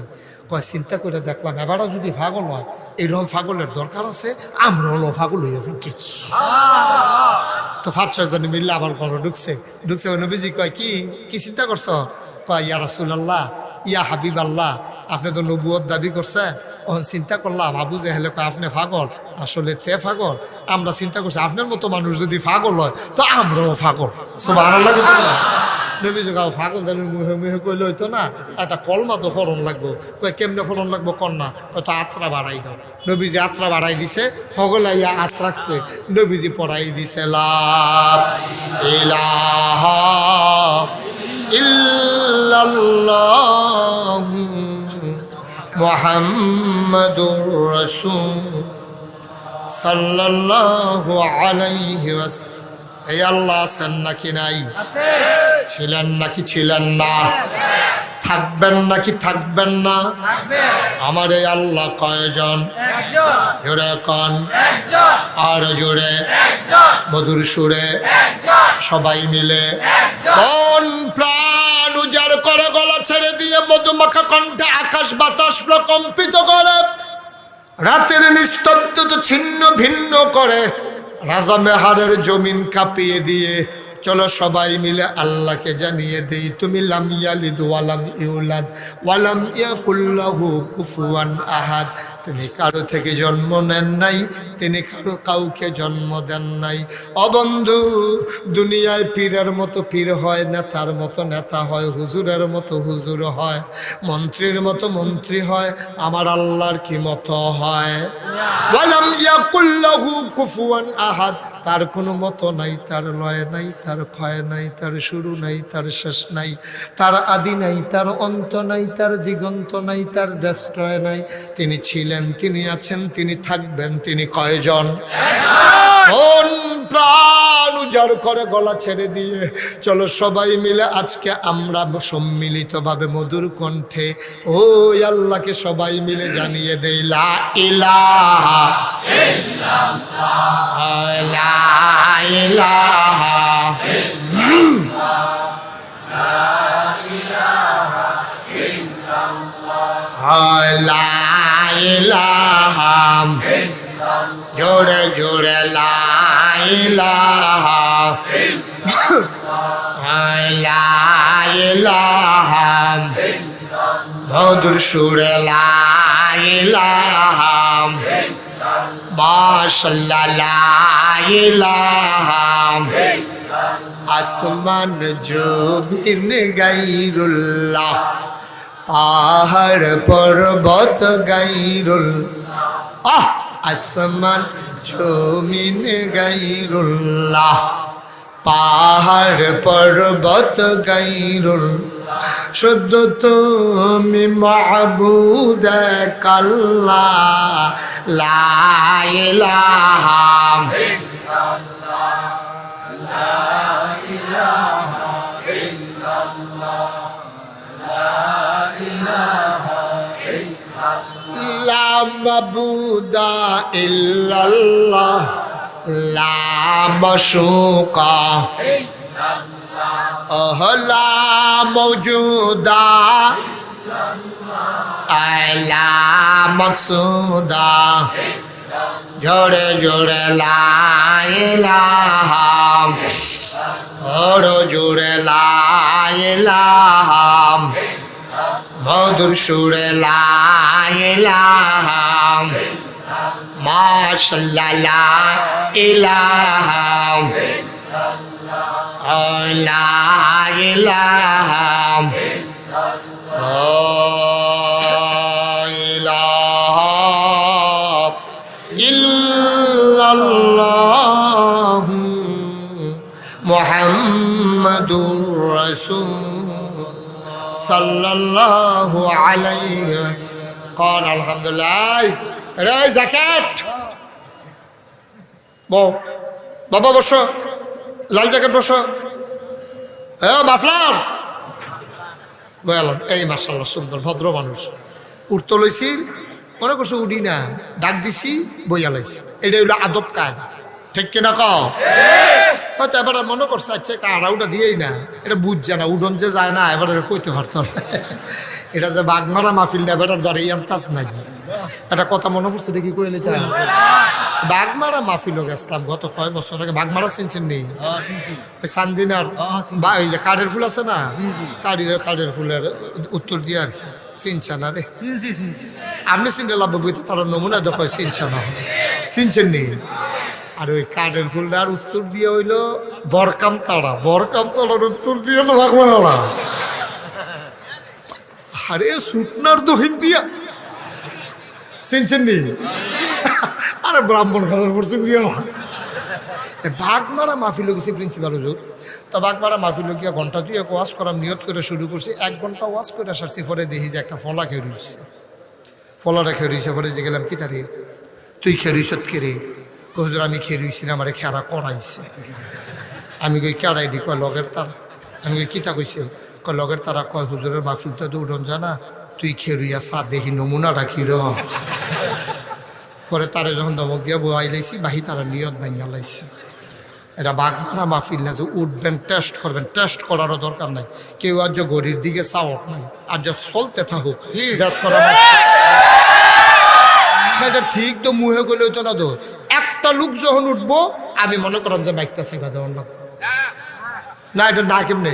S1: কয় চিন্তা করে দেখলাম এবারও যদি পাগল হয়, এইরকম পাগলের দরকার আছে, আমরা হলো পাগল হয়ে যাচ্ছি কি। তো 5-6 জন মিললে আবার ঘরে ঢুকছে। নবীজি কয় কি চিন্তা করছো? কয় ইয়া রাসূলুল্লাহ, ইয়া হাবিবাল্লাহ, আপনি তো নবুয়ত দাবি করছেন। ওখানে চিন্তা করলাম আবু জেহেলে কয় আপনি পাগল, আসলে তে পাগল। আমরা চিন্তা করছি আপনার মতো মানুষ যদি পাগল হয় তো আমরাও পাগল। সুবহানাল্লাহ। নবীজি গাও পাগল দামি মুহে মুহে কইলে হইতো না, একটা কলমা তো ফলন লাগবো। কয় কেমনে ফলন লাগবো কন্যা? হয়তো আত্রা বাড়াই দাও। নবীজি আত্রা বাড়াই দিছে, হগলাইয়া আত রাখছে। নবীজি পড়াই দিছে লা ইলাহা ইল্লাল্লাহ মুহাম্মাদুর রাসূল সাল্লাল্লাহু আলাইহি ওয়াসাল্লাম। এই আল্লাহ আছেন নাকি নাই? ছিলেন নাকি ছিলেন না? থাকবেন নাকি থাকবেন না? আমার এই আল্লাহ কয়জন? জোরে কন, আর জোরে, মধুর সুরে, সবাই মিলে মন প্রাণ উজাড় করে গলা ছেড়ে দিয়ে মধুমাখা কণ্ঠে আকাশ বাতাস প্রকম্পিত করে, রাতের নিস্তব্ধতা ছিন্ন ভিন্ন করে, রাজা মেহারের জমিন কাঁপিয়ে দিয়ে চলো সবাই মিলে আল্লাহকে জানিয়ে দেই, তুমি লাম ইয়ালিদ ওয়ালাম ইউলাদ ওয়ালাম ইয়াকুল লাহু কুফুয়ান আহাদ। তুমি কারো থেকে জন্ম নেন নাই, তিনি কাউকে জন্ম দেন নাই। অবন্ধু, দুনিয়ায় পীরের মতো পীর হয়, নেতার মতো নেতা হয়, হুজুরের মতো হুজুর হয়, মন্ত্রীর মতো মন্ত্রী হয়, আমার আল্লাহর কি মতো হয়? ওয়ালাম ইয়াকুল্লাহু কুফুয়ান আহাদ, তার কোনো মতো নাই, তার লয় নাই, তার ক্ষয় নাই, তার শুরু নাই, তার শেষ নাই, তার আদি নাই, তার অন্ত নাই, তার দিগন্ত নাই, তার ডেস্ট্রয় নাই। তিনি ছিলেন, তিনি আছেন, তিনি থাকবেন, তিনি কয়জন? কোন প্রাণ উজাড় করে গলা ছেড়ে দিয়ে চলো সবাই মিলে আজকে আমরা সম্মিলিতভাবে মধুর কণ্ঠে ওই আল্লাহকে সবাই মিলে জানিয়ে দেই, লা ইলাহা ইল্লাল্লাহ, লা ইলাহা লা ইলাহা, জোরে জোরে লা ইলাহা লা ইলাহা, মধুর সুরে লা ইলাহা, মাশাআল্লাহ লা ইলাহা, আসমান জমিন গায়রুল্লাহ, পাহাড় পর্বত গায়রুল্লাহ, আসমান জমিন গায়রুল্লাহ, পাহাড় পর্বত গায়রুল্লাহ, শুদ্ধ তুমি মাবুদ আল্লাহ, লা ইলাহা লা মাবুদা ইল্লাল্লাহ, লা মাশুকা লা মওজুদা লা মাকসুদা, জোরে জোরে লা ইলাহা, ওরে জোরে লা ইলাহা, মধুর সুরে লা ইলাহা, মাশাআল্লাহ লা ইলাহা লা ইলাহা লা ইলাহা ইল্লাল্লাহ মুহাম্মাদুর রাসূল সাল্লাল্লাহু আলাইহি ওয়াসাল্লাম। কোন আলহামদুলিল্লাহ। রে জাকাত বউ, বাবা বসো, লাল জ্যাকেট বসো, মাফলার বয়ালাম। এই মাশাআল্লাহ সুন্দর ভদ্র মানুষ। উঠতে লইছি, মনে করছো উডি না, ডাক দিছি বইয়া লাইছি। এটা হলো আদব কায়দা, ঠিক কিনা কও? হয়তো এবার মনে করছে আচ্ছা একটা আড়াউটা দিয়েই না, এটা বুঝছে না, উডন যে যায় না, এবার এটা কইতে পারতো না। এটা যে বাগমারা মাহফিল না, এবার ধরে ইয়ান্তাস নাই। একটা কথা মনে পড়ছে, এটা কি কইলে চাই? বাগমারা মাহফিল গেছিলাম গত কয় বছর আগে। বাগমারা চিনছেন নেই? ওই সান্দিনার ওই যে কাঠের ফুল আছে না, কাঠের ফুলের উত্তর দিয়ে আর কি। চিনছে না রে? আপনি চিনতে লাভ বইতে তার নমুনা দেখো, চিনছে না, চিনছেন নেই? আর ওই কাঠের ফুলটার উত্তর দিয়ে হইলো বরকামতাড়া, বরকামতাড়ার উত্তর দিয়ে তো বাগমারা। আরে সুটনার দহিন দিয়া চিনছেন নি? আরে ব্রাহ্মণ খানার পড়ছেন গিয়ে বাগমারা মাহফিল গেছি প্রিন্সিপাল হুজুর। তো বাগমারা মাহফিল গিয়া ঘন্টা দুই এক ওয়াশ করার নিয়ত করে শুরু করছি। 1 ঘন্টা ওয়াশ করে সারছি, পরে দেখি যে একটা ফলা খেয়ে রয়েছে। ফলাটা খেয়ে রয়েছে, পরে যে গেলাম কি তারে, তুই খেয়ে রইস কে রে? হুজুর আমি খেয়ে রইছিলাম, আমারে খেয়ারা করাইছে। আমি কই কেড়াই দি? কয় লগের তারা। আমি কই কিতা কইছে? কয় লগের তারা। কয় হুজুরের মাহফিল তো উঠন জানা, তুই খেয়ে রইয়া সা দেখি নমুনা রাখি র। পরে তারে যখন দমক দিয়া বই লাইছি, বাহি তারা নিয়ত ভাঙিয়া লাইছি। এটা বাগমারা মাহফিল না যে উঠবেন টেস্ট করবেন, টেস্ট করারও দরকার নাই। কেউ আর যে ঘড়ির দিকে চাওয়ার নাই, আর যে চলতে থাকুক এটা ঠিক তো মুহে করলে হইতো না। তো একটা লোক যখন উঠবো, আমি মনে করলাম যে বাইকটা সেটা যখন লাগবে না, এটা না কেমনে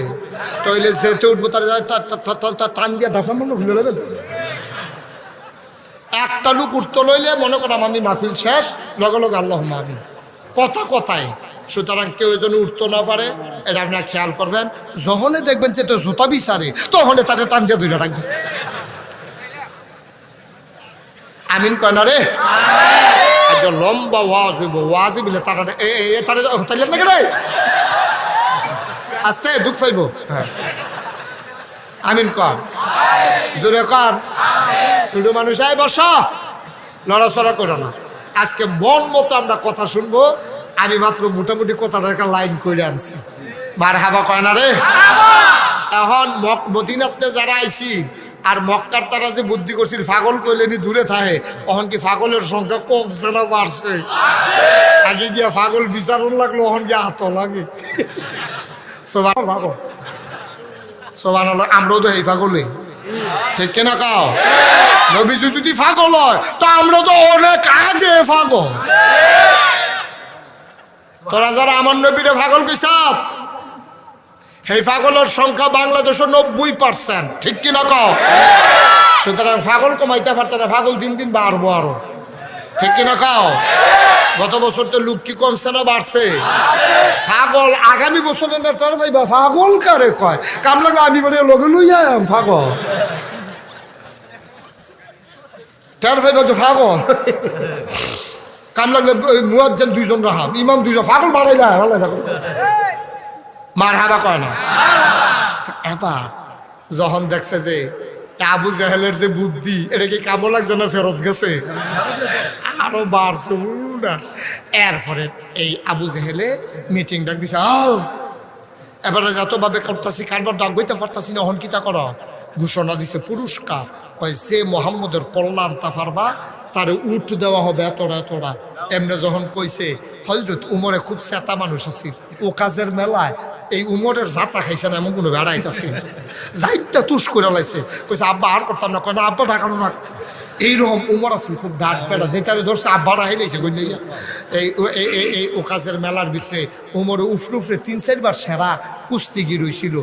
S1: তইলে যেতে উঠবো তার টান দিয়া দাফা মনে ভুলে যাবে। একটা একটা লোক উঠতে লইলে মনে করাম আমি মাহফিল শেষ, লগে লগে আল্লাহুম্মা আমিন, কথা কথায়। সুতরাং কেউ যেন উঠতে না পারে, এটা আপনারা খেয়াল করবেন। যখনই দেখবেন যে তো জোতা বিচারে, তখন তাদের টান দিয়ে ধরে রাখবেন। আমিন কয় না রে? একজন লম্বা ওয়াজ হইব, ওয়াজে বিলে তারা তাইলেন নাকি রে, আস্তে দুঃখ পাইব। হ্যাঁ আমিন কন, জোরে কন। ছোট মানুষ আয় বসা, লড়াচড়া করো না। আজকে মন মতো আমরা কথা শুনবো। আমি মাত্র মোটামুটি কথাটা একটা লাইন করে আনছি। মার হাবা কয় না রে? এখন মদিনাতে যারা আইছি আর মক্কার তারা যে বুদ্ধি করছিল পাগল কইলেনি দূরে থাকে, এখন কি পাগলের সংখ্যা কমছে না বাড়ছে? আগে গিয়া পাগল বিচারণ লাগলো, এখন গিয়া হাত লাগে। পাগল সবান হলো, আমরাও তো এই পাগলে, ঠিক কিনা কাও? নবীজি যদি পাগল হয় তো আমরা তো অনেক আগে পাগল। তোরা যারা আমার নবীরে পাগল কইছ, এই পাগলের সংখ্যা বাংলাদেশের 90%, ঠিক কিনা কও? সুতরাং পাগল কমাইতে পারতে না, পাগল দিন দিন বাড়বো আরো, ঠিক কিনা কও? গত বছর তো লোক কি কমছে না বাড়ছে? পাগল আগামী বছরের না তার ভাইবা পাগল কারে কয়? কাম লাগলে আমি বলে লগে লইয়া পাগল, তার ভাইবা তো পাগল। কাম লাগলে মুয়াজ্জিন দুইজন রাহাম, ইমাম দুইজন, পাগল বাড়াইলা মার হাবা কয় না। এবার যখন দেখছে যে আবু জাহেলের যে বুদ্ধি, এটা কি কামও লাগছে না ফেরত গেছে, আরো বাড়ছে। এরপরে এই আবু জাহেলে মিটিং ডাক দিছে, এবারে যতভাবে করতেছি কারবার ডাক বইতে পারতাছি না, হন কিতা কর। ঘোষণা দিছে পুরস্কার, যে মোহাম্মদের কল্যাণ তা পারবা তারে উঠ দেওয়া হবে এতটা এতটা। এমনি যখন কইছে, হযরত উমরে খুব চেতা মানুষ আছিল, ও কাজের মেলায় এই উমরের জাতা খাইছে না এমন কোনো বেড়াইতেছে, যাইতে তুষ করে লাইছে। কইছে আব্বা আর করতাম না, কয় না আব্বা ডাকানো না। এইরকম উমর আছিল খুব ডাক বেড়া, যেটা ধরছে আব্বারা হেলেছে গইয়া। এই ও কাজের মেলার ভিতরে উমরে উফরে উফরে 3-4 বার সেরা কুস্তিগির হইছিল।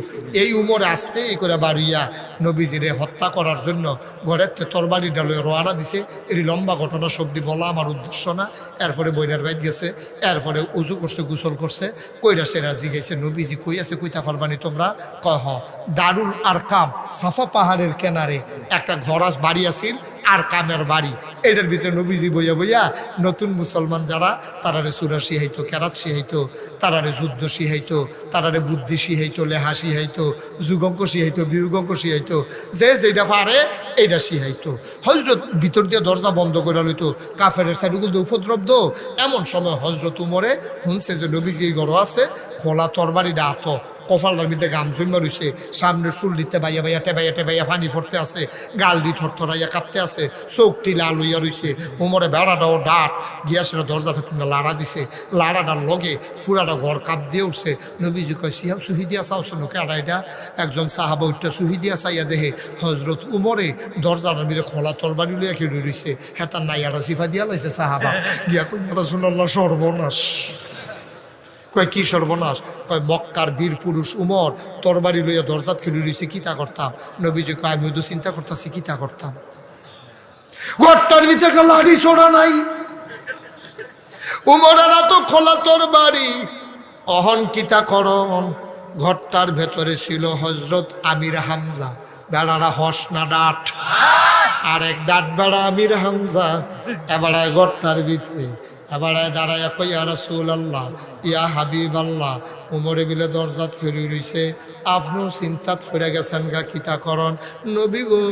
S1: এই উমরে আসতে এই করে বাড়িয়া নবীজিরে হত্যা করার জন্য ঘরের তরবারি ডালে রওনা দিছে। এটি লম্বা ঘটনা, শব্দ বলা আমার উদ্দেশ্য না। এরপরে বইরার বাইত গেছে, এরপরে উজু করছে, গোসল করছে, কইরা সেরা জিগাইছে নবীজি কই আছে, কইতা পারবানি তোমরা? কহ দারুল আরকাম, সাফা পাহাড়ের কেনারে একটা ঘরাস বাড়ি আছিল, আর কামের বাড়ি। এটার ভিতরে নবীজি বইয়া বইয়া নতুন মুসলমান যারা তারারে সুরা শিহাইতো, কেরাত শিহাইতো, তারারে যুদ্ধ শিহাইতো, তারারে বুদ্ধি শিহাইতো, লেহা শিহাইতো, যুগঙ্ক শিহাইতো, বিয়োগঙ্ক শিহাইতো, যে যেটা পারে এইটা শিহাইতো। হজরত ভিতর দিয়ে দরজা বন্ধ করে লইতো, কাফেরের সাইডগুলো উপদ্রব দো। এমন সময় হজরত উমরে শুনছে যে নবীজি গড় আছে, খোলা তরবারি ডাত, কপালটার মধ্যে গাম জমা রয়েছে, সামনের চুল দিতে বাইয়া বাইয়া টেবাইয়া টেবাইয়া পানি ফরতে আছে, গাল দি থরথরাইয়া কাঁপতে আছে, চোখটি লাল হইয়া রয়েছে। উমরে বেড়াটাও ডাক গিয়া সেটা দরজা ভেতরে লাড়া দিছে, লাড়াটার লগে ফুরাটা ঘর কাপ দিয়ে উঠছে। নবীজি কয় সিহাব সুহিদিয়া চাওছে নোকে আড়া, এটা একজন সাহাবা উঠটা সুহিদিয়া চাইয়া দেহে হজরত উমরে দরজাটার মধ্যে খোলা তরবারি লইয়া খেলে রয়েছে। হ্যাঁ তার নাইয়াটা সিফা দিয়া লাইছে সাহাবা গিয়া কই রাসূলুল্লাহ সর্বনাশ। কয় কি সর্বনাশ? কয় মক্কার বীর পুরুষ উমর তরবারি লইয়া দরজাত খেলে রয়েছে, কিতা করতাম? নবীজি কয় আমি তো চিন্তা করতেছি কিতা করতাম। ঘরটার ভিতরে একটা লাঠি ছোড়া নাই, উমরেরা তো খোলা তরবারি, অহন কিতা করন। ঘরটার ভেতরে ছিল হজরত আমির হামজা, বেড়ারা হস না ডাট, আর এক ডাট বেড়া আমির হামজা। এবারে ঘরটার ভিতরে এবারে দাঁড়াইয়া কই ইয়া রাসূলুল্লাহ, ইয়া হাবিবাল্লাহ, উমরে বিলে দরজাত খেলি রইছে, আপনিও চিন্তাত ফিরে গেছেন গা, কিতা করন? নবী গো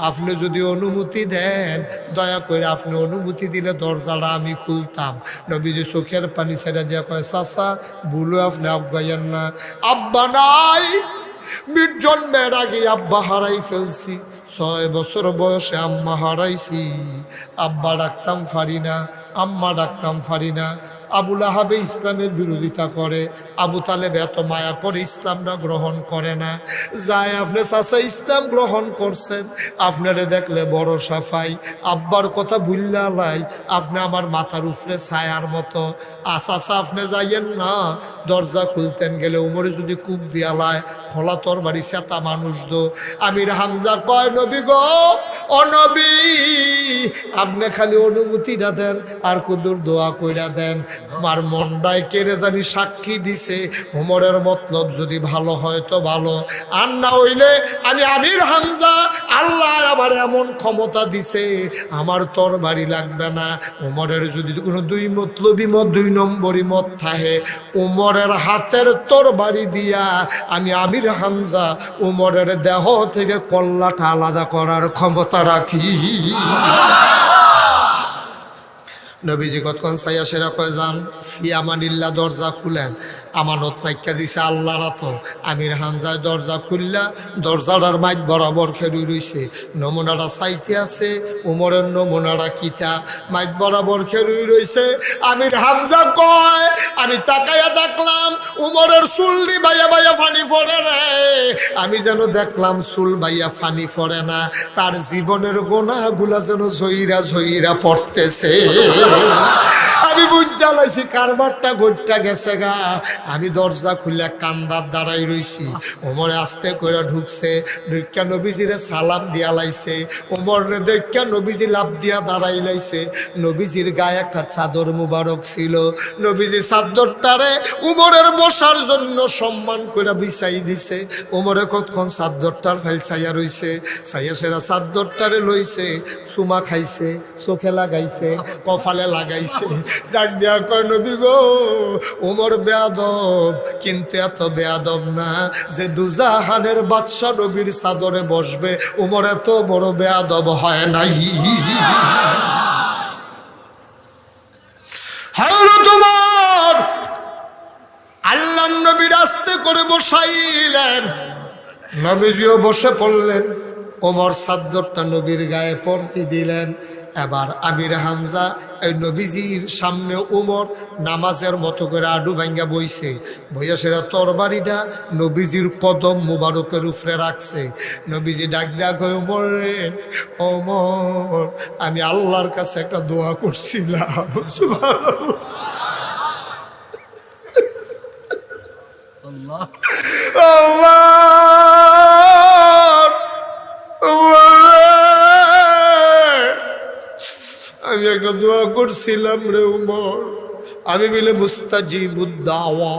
S1: আপনি যদি অনুমতি দেন, দয়া করে আপনি অনুমতি দিলে দরজাটা আমি খুলতাম। নবীজি চোখের পানি ছেড়ে দিয়া কয়, চাচা ভুলো আপনি আব্বাইয়েন না, আব্বা নাই, জন্মের আগে আব্বা হারাই ফেলছি, 6 বছর বয়সে আম্মা হারাইছি, আব্বা ডাকতাম পারি না, আম্মা ডাকতাম পারি না। আবুল আহাবে ইসলামের বিরোধিতা করে, আবু তালেব এত মায়া করে ইসলামটা গ্রহণ করে না। যায় আপনি চাচা ইসলাম গ্রহণ করছেন, আপনারে দেখলে বড় সাফাই, আব্বার কথা ভুললা লাই, আপনি আমার মাথার উপরে ছায়ার মতো। চাচা আপনি যাইয়েন না। দরজা খুলতেন গেলে উমরে যদি কূপ দিয়া লায়, খোলা তোর বাড়ি সেতা মানুষ দো। আমির হামজা কয় নবী গো, ও নবী, আপনি খালি অনুমতিটা দেন আর কুদুর দোয়া কইরা দেন। আমার মনটায় কেড়ে জানি সাক্ষী দিছে, উমরের মতলব যদি ভালো হয় তো ভালো, আর না হইলে আমি আমির হামজা, আল্লাহ আমার এমন ক্ষমতা দিছে আমার তোর বাড়ি লাগবে না। উমরের যদি কোনো দুই মতলবী মত, দুই নম্বরই মত থাকে, উমরের হাতের তোর বাড়ি দিয়া আমি আমির হামজা উমরের দেহ থেকে কল্লাটা আলাদা করার ক্ষমতা রাখি। নবীজি কতক্ষণ চাইয়া সেরা কয়ে যান, ফিয়ামানিল্লা দরজা খুলেন, আমানত রাখা দিছে আল্লাহর তো। আমির হামজায় দরজা খুললা, দরজাটার মাইক বরাবর খেলুই রইছে, নমুনাটা চাইতে আছে, উমরের নমুনাটা কিতা মাইক বরাবর খেলুই রইছে। আমির হামজা কয়, আমি তাকাইয়া দেখলাম উমরের চুল বাইয়া বাইয়া ফানি পড়ে রে, আমি যেন দেখলাম চুল বাইয়া ফানি পড়ে না, তার জীবনের গোনাগুলা যেন ঝইরা ঝইরা পড়তেছে। আমি বুঝতে লাইছি কারবারটা ঘটটা গেছে গা। আমি দরজা খুলে কান্দার দাঁড়াই রইছি, ওমরে আস্তে করে ঢুকছে, ঢুকা নবীজিরে সালাম দিয়া লাইছে। ওমর রে দেখা নবীজি লাভ দিয়া দাঁড়াই লাইছে। নবীজির গায়ে একটা চাদর মুবারক ছিল, নবীজি চাদরটারে উমরের বসার জন্য সম্মান করে বিছাই দিছে। ওমরে কতক্ষণ চাদরটার ফেল ছাইয়া রইছে, ছাইয়া সেরা চাদরটারে লইছে, চুমা খাইছে, চোখে লাগাইছে, কপালে লাগাইছে, ডাক দিয়া কয় নবী গো, ওমর বেয়াদব, কিন্তু এত বেয়াদব না যে দুজাহানের বাদশা নবীর চাদরে বসবে। ওমর এত বড় বেয়াদব হয় নাই। হযরত ওমর আল্লাহর নবীর আস্তে করে বসাইলেন, নবীজিও বসে পড়লেন, ওমর চাদরটা নবীর গায়ে পরতে দিলেন। এবার আমির হামজা এই নবীজির সামনে উমর নামাজের মতো করে আডু ভাঙ্গা বইছে, বইয়া সেরা তরবারিটা নবীজির কদম মুবারকের উপরে রাখছে। নবীজি ডাক ডাক হয়ে ওমর রে, ওমর আমি আল্লাহর কাছে একটা দোয়া করছিলাম। আমি একটা দোয়া করছিলাম রে উমর, আমি বলে মুস্তাজিবুদ দাওয়া,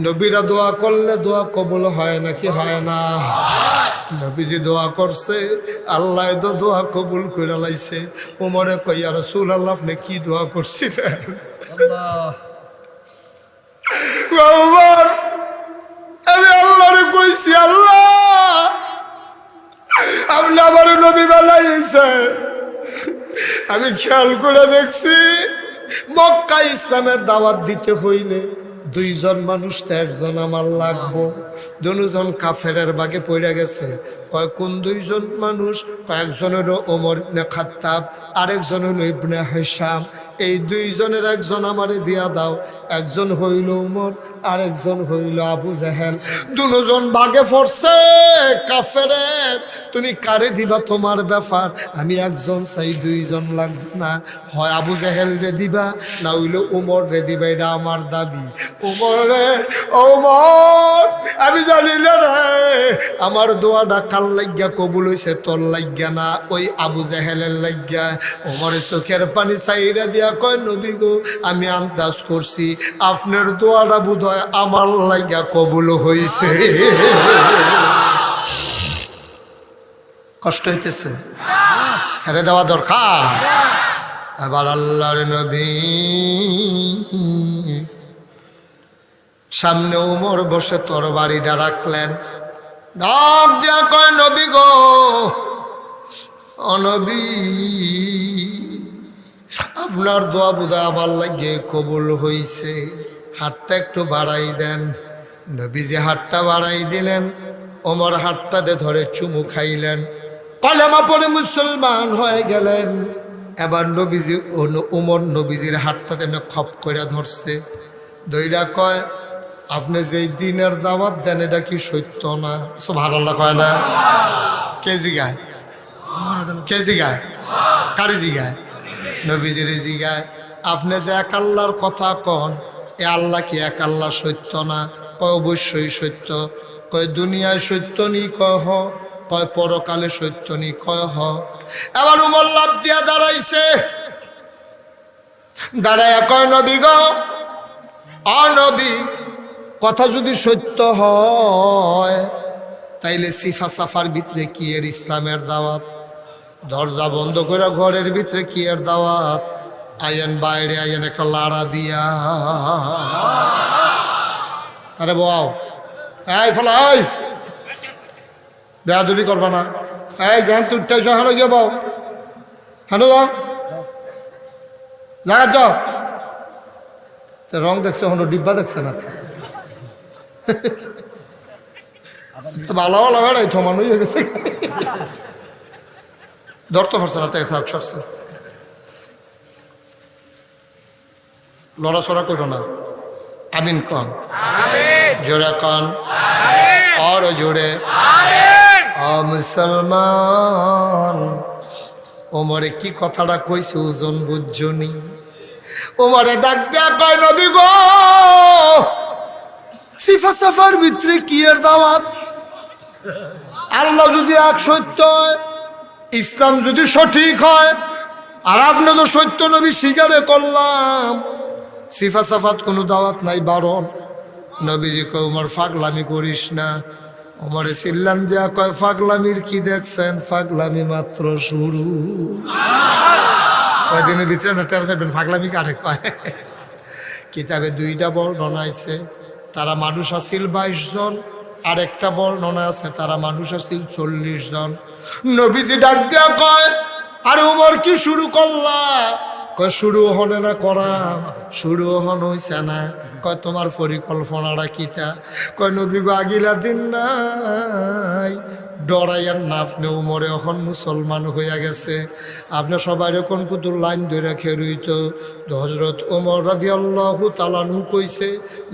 S1: নবীরা দোয়া করলে দোয়া কবুল হয় নাকি হয় না? নবীজি দোয়া করছে, আল্লাহ তো দোয়া কবুল করে লাইছে। উমরে কই ইয়া রাসূলুল্লাহ আপনি কি দোয়া করছিলেন? উমর আমি আল্লাহরে কইছি, আল্লাহ আপনি আমার নবী বানাইছে। আমি খেয়াল করে দেখছি মক্কা ইসলামের দাওয়াত দিতে হইলে দুইজন মানুষ তো একজন আমার লাগবো। দুজন কাফেরের বাগে পড়ে গেছে। কয় কোন দুইজন মানুষ? কয়েকজন হলো ওমর ইবনে খাত্তাব, আরেকজন হলো ইবনে হিশাম। এই দুইজনের একজন আমারে দিয়া দাও। একজন হইল উমর, আরেকজন হইল আবু জাহেল। দুজন ভাগে পড়ছে কাফেরের। তুমি কারে দিবা তোমার ব্যাপার, আমি একজন চাই, দুইজন লাগবে না। হয় আবু জাহেল রে দিবা, না হইল উমর রে দিবা, এটা আমার দাবি। উমর রে, ওমর আমি জানি না রে আমার দোয়াটা কাল লাগিয়া কবুল হইছে, তোর লাগিয়া না ওই আবু জাহেলের লাগিয়া। উমরের চোখের পানি চাইরা দিয়া কয় নবী গো, আমি আন্দাজ করছি আপনার দোয়াটা বোধ হয় আমার লাগিয়া কবুল হইছে। কষ্ট হইতেছে, ছেড়ে দেওয়া দরকার। এবার আল্লাহর নবী সামনে উমর বসে তরবারিটা রাখলেন, ডাক দিয়া কয় নবী গো, ও নবী আপনার দোয়া বোধহয় আমার লাগিয়ে কবুল হইছে, হাতটা একটু বাড়াই দেন। নবীজি হাতটা বাড়াই দিলেন, ওমর হাতটাতে ধরে চুমু খাইলেন, কলেমা পড়ে মুসলমান হয়ে গেলেন। এবার নবীজি উমর নবীজির হাতটাতে খপ করে ধরছে, দইরা কয় আপনি যেই দিনের দাওয়াত দেন এটা কি সত্য না? সুবহানাল্লাহ কয় না? কে জিগায়? কে জিগায়? কারি জিগায়? নবীজির জিগায়। আপনি যে এক আল্লাহর কথা কন, এ আল্লাহ কি এক আল্লাহ সত্য না? কয় অবশ্যই সত্য। কয় দুনিয়ায় সত্য নি? কয় হ। কয় পরকালে সত্য নি? কয় হ। এবার উমর লাভ দিয়া দাঁড়াইছে, দাঁড়ায় কয় নবী গো, অনবী, কথা যদি সত্য হয় তাইলে সিফা সাফার ভিতরে কি এর ইসলামের দাওয়াত? দরজা বন্ধ করে ঘরের ভিতরে কি এর দাওয়াত? আইয়েন বাইরে আইয়েন একটা লাড়া দিয়া। আরে বাও, এই ফলা, এই বেয়াদবি করবা না। এই যেন তুই হানো গিয়ে বাও, হানো যাও, জায়গা যাও। রং দেখছে, হলো ডিব্বা দেখছে না। ভালো ভালো বেড়াই থমান হয়ে গেছে, ধরতে পারছে না, তাই থাক সরছে। লড়াচড়া করো না, আমিন কন, জোরে কন, আর জোরে। মুসলমান, ওমরে কি কথাটা কইছে ওজন বুঝছনি? ওমরে ডাক দেয়া কয় নবী গো, সিফা সাফার ভিতরে কি এর দাওয়াত? আল্লাহ যদি এক সত্য হয়, ইসলাম যদি সঠিক হয়, আর আপনি তো সত্য নবী স্বীকারে করলাম, সিফা সাফাত কোনো দাওয়াত নাই, বারণ। নবীজি কয় উমর ফাগলামি করিস না। উমরে চিল্লান দেয়া কয় ফাগলামির কি দেখছেন? ফাগলামি মাত্র শুরু। কয়দিনের ভিতরে না টের পাবেন ফাগলামি কারে কয়। কিতাবে দুইটা বর্ণনা আছে, তারা মানুষ আছিল 22 জন, আর একটা বর্ণনা আছে তারা মানুষ আছিল 40 জন। নবীজি ডাক দেয়া কয়, আরে উমর কি শুরু করলা? কয় শুরু হনে না করা, শুরু হন হইছে না। কয় তোমার পরিকল্পনাটা কিতা? কয় নবী গো আগিলা দিন নাই, ডরাইয়ার না, আপনি উমরে এখন মুসলমান হইয়া গেছে। আপনি সবাই কোন পুতুর লাইন ধরে খেরুইত। হযরত ওমর রাদিয়াল্লাহু তাআলা নু কইছে,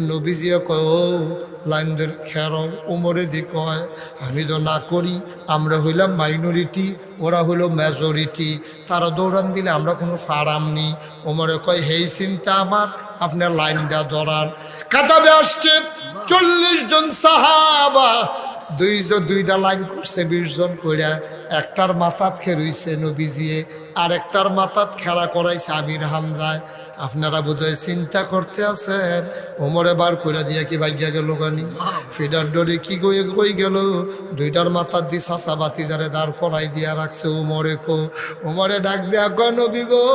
S1: নবীজিয়ে কয় ও লাইন ধরে খেরো। উমরে দি কয় আমি তো না করি, আমরা হইলাম মাইনরিটি, ওরা হইল মেজরিটি, তারা দৌড়ান দিলে আমরা কোনো ফারাম নি। ওমরে কয় হেই চিন্তা আমার, আপনার লাইনটা ধরান। কাতাবে আসছে 40 জন সাহাবা, দুইটা লাইন করছে 20 জন কইরা। একটার মাথাত খেরুইছে নবীজিয়ে, আর একটার মাথাত খেলা করাইছে আমির হামজায়। আপনারা বোধহয় চিন্তা করতে আছেন ওমরে বার করে দিয়া কি ভাগ্যা গেল গানি, ফিডার ডরে কি কই গেল। দুইটার মাথার দি চাচা বাতিজারে দাঁড় করাই দিয়া রাখছে ওমরে কো। ওমরে ডাক দেয়া কয় নবী গো,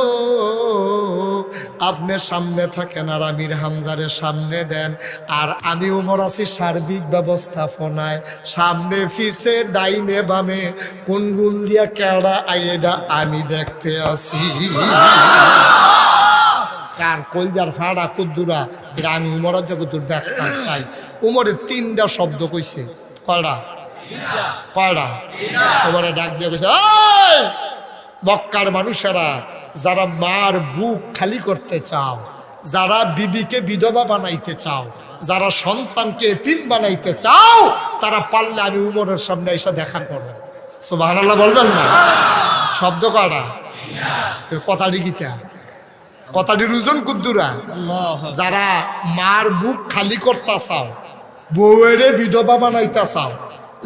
S1: আপনার সামনে থাকেন আর আমির হামজারে সামনে দেন, আর আমি ওমর আছি সার্বিক ব্যবস্থাপনায়, সামনে পিছে ডাইনে বামে কোন গুল দিয়া কেড়া আইডা আমি দেখতে আসি। কার কলজার ফাড়া কুদ্দুরা, এটা আমি উমরের জগতুর দেখতাম চাই। উমরে 3টা শব্দ কইছে, কয়টা? কয়টা? উমরে ডাক দিয়ে কইছে, এই মক্কার মানুষেরা, যারা মার বুক খালি করতে চাও, যারা বিবিকে বিধবা বানাইতে চাও, যারা সন্তানকে এতিম বানাইতে চাও, তারা পারলে আমি উমরের সামনে এসে দেখা করো। সুবহানাল্লাহ বলবেন না? শব্দ কয়টা? কথাটি গীতা, কথাটির ওজন কুদ্দুরা। যারা মার বুক খালি করতে চাও, বউয়েরে বিধবা বানাইতে চাও,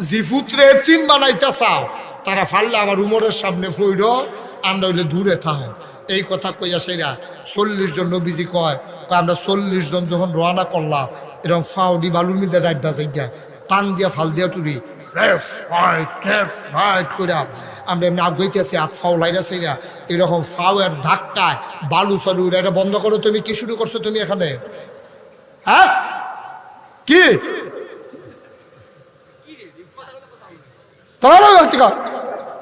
S1: জিফুত্রে এতিম বানাইতে চাও, তারা ফাললে আমার উমরের সামনে ফইর, আন্ডা হইলে দূরে থাক। এই কথা কইয়া সেরা 40 জন নবীজি কয়, আমরা 40 জন যখন রওনা করলাম, এরকম ফাউডি বালুর মধ্যে ডাইবা যাইয়া টান দিয়া ফাল দিয়া তুলি করে আমরা এমনি আগাইতেছি, হাত ফাও লাইরা সেইরা এরকম ফাওয়ের ধাক্কায় বালু চালু। এটা বন্ধ করো। তুমি কি শুরু করছো তুমি এখানে? হ্যাঁ কি তোমার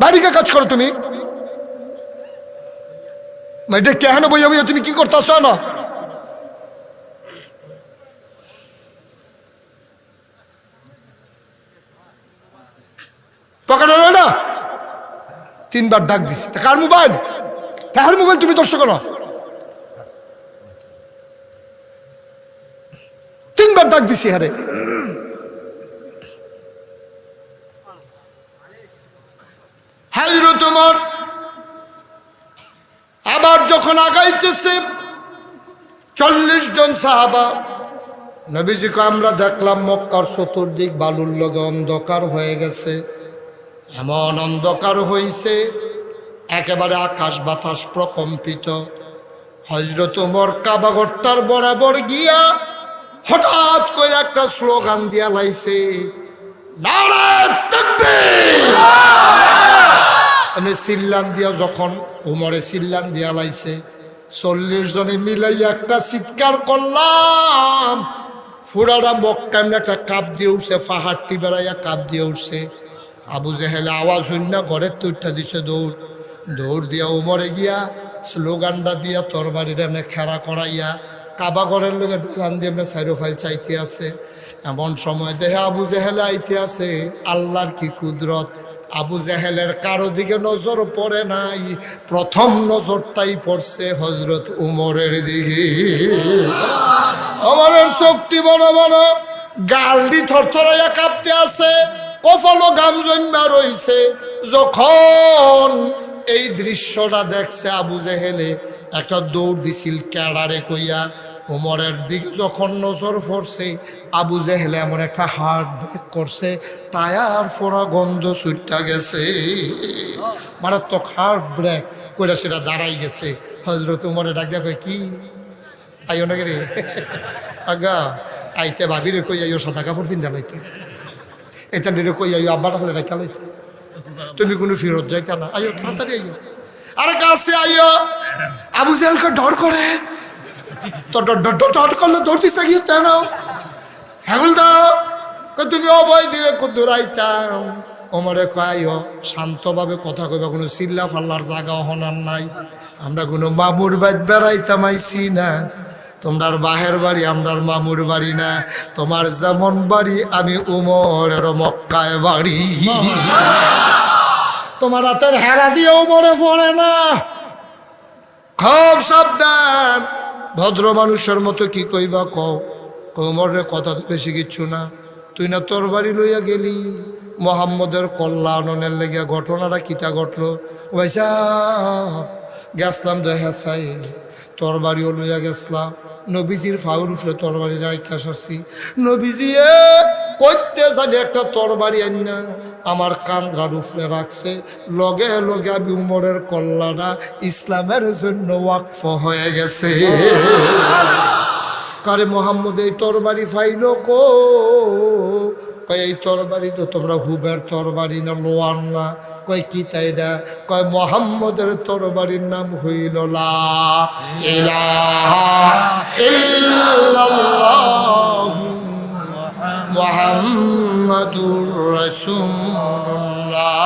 S1: বাড়িকে কাজ করো তুমি? এটা কেন বইয়া বইয়া তুমি কি করতেছ না? পকেটে না 3বার ডাক দিছি। কার মোবাইল? কার মোবাইল তুমি ধরছো কেন? 3বার ডাক দিছি হারে। হযরত ওমর আবার যখন আগাইতেছে 40 জন সাহাবা, নবীজিকে আমরা দেখলাম মক্কার চতুর্দিক বালুর লগে অন্ধকার হয়ে গেছে, এমন অন্ধকার হইছে একেবারে আকাশ বাতাস প্রকম্পিত। হযরত ওমর কাবা ঘরটার বরাবর গিয়া হঠাৎ করে একটা স্লোগান দিয়া লাইছে, নারে তাকবীর। আমি সিল্লান দিয়া যখন ওমরে সিল্লান দিয়া লাইছে 40 জনে মিলাইয়া একটা চিৎকার করলাম, ফুরারা মক্কা একটা কাপ দিয়ে উঠছে, পাহাড়টি বেড়াইয়া কাপ দিয়ে উঠছে। আবু জেহেল আওয়াজ হইল না, ঘরের তুইটা দিছে দৌড়, দৌড় দিয়া ওমরে গিয়া স্লোগানটা দিয়া তরবারিটা এমনি খেড়া করাইয়া কাবা ঘরের লোকে ঢুকান দিয়ে এমনি সাইরোফাইল চাইতে আছে। এমন সময় দেহে আবু জেহেলে আইতে আছে, আল্লাহর কি কুদরত। আবু জেহেলের কারো দিকে নজর পড়ে নাই, প্রথম নজরটাই পড়ছে হযরত উমরের দিকে। ওমরের চোখটি বড় বড়, গালটি থরথরাইয়া কাঁপতে আছে, কপালও ঘাম জন্মা রইছে। যখন এই দৃশ্যটা দেখছে আবু জেহেলে একটা দৌড় দিছিল কেড়ারে কইয়া। ওমরের দিকে যখন নজর পড়ছে আবু জেহেলে এমন একটা হার্ট ব্রেক করছে, টায়ার ফোড়া গন্ধ ছুটটা গেছে, মারাত্মক হার্ট ব্রেক করে সেটা দাঁড়াই গেছে। হযরত উমরে ডাক দিয়া কয়, কি আইও না রে আগা আইতে ভাবি রে কই আইও, সাদা কাপড় পিন্ধা লাইতো, এখান রে কই আইও, আব্বাটা হলে রেখা লাইতো, তুমি কোনো ফেরত যাইতা না, আইও তাড়াতাড়ি আইও, আরে কাছে আইও। আবু জেহেলকে ডর করে, তো ডর করলে দৌড়তিস না, গিয়ে তেন হেগুল দাও, তুমি অভয় দিলে কুদ্দুর আইতাম। ওমরে কয়, শান্তভাবে কথা কইবা, কোনো চিল্লা ফাল্লার জায়গা হনার নাই, আমরা কোনো মামুর বাড়ি বেড়াইতাম আইছি না, তোমার বাহের বাড়ি আমরার মামুর বাড়ি না, তোমার যেমন বাড়ি আমি উমরের মক্কায় বাড়ি, তোমার হাতের হেরা দিয়ে উমরে পড়ে না, খুব সাবধান, ভদ্র মানুষের মতো কি কইবা কও। ওমরের কথা তো বেশি কিচ্ছু না, তুই না তোর বাড়ি লইয়া গেলি, মোহাম্মদের কল্যাণনের লেগে ঘটনাটা কিতা ঘটলো, ওইসা গেছলাম দেখা চাই, তোর বাড়িও লইয়া গেছলাম, নবীজির ফাউর উঠলে তোর বাড়ি রাইখা সরছি, নবীজি করতে জানি একটা তোর বাড়ি আনি না আমার কান্দ্রার উপরে রাখছে, লগে লগে আমি উমরের কল্লাটা ইসলামের জন্য ওয়াকফ হয়ে গেছে। কারে মোহাম্মদ এই তরবারি ফাইল কো, কয় এই তরবারি তো তোমরা হুবের তরবারি না লোয়ান না, কয় কি তাই না, কয় মোহাম্মদের তরবারির নাম হইল লা ইলাহা ইল্লাল্লাহ মুহাম্মাদুর রাসূলুল্লাহ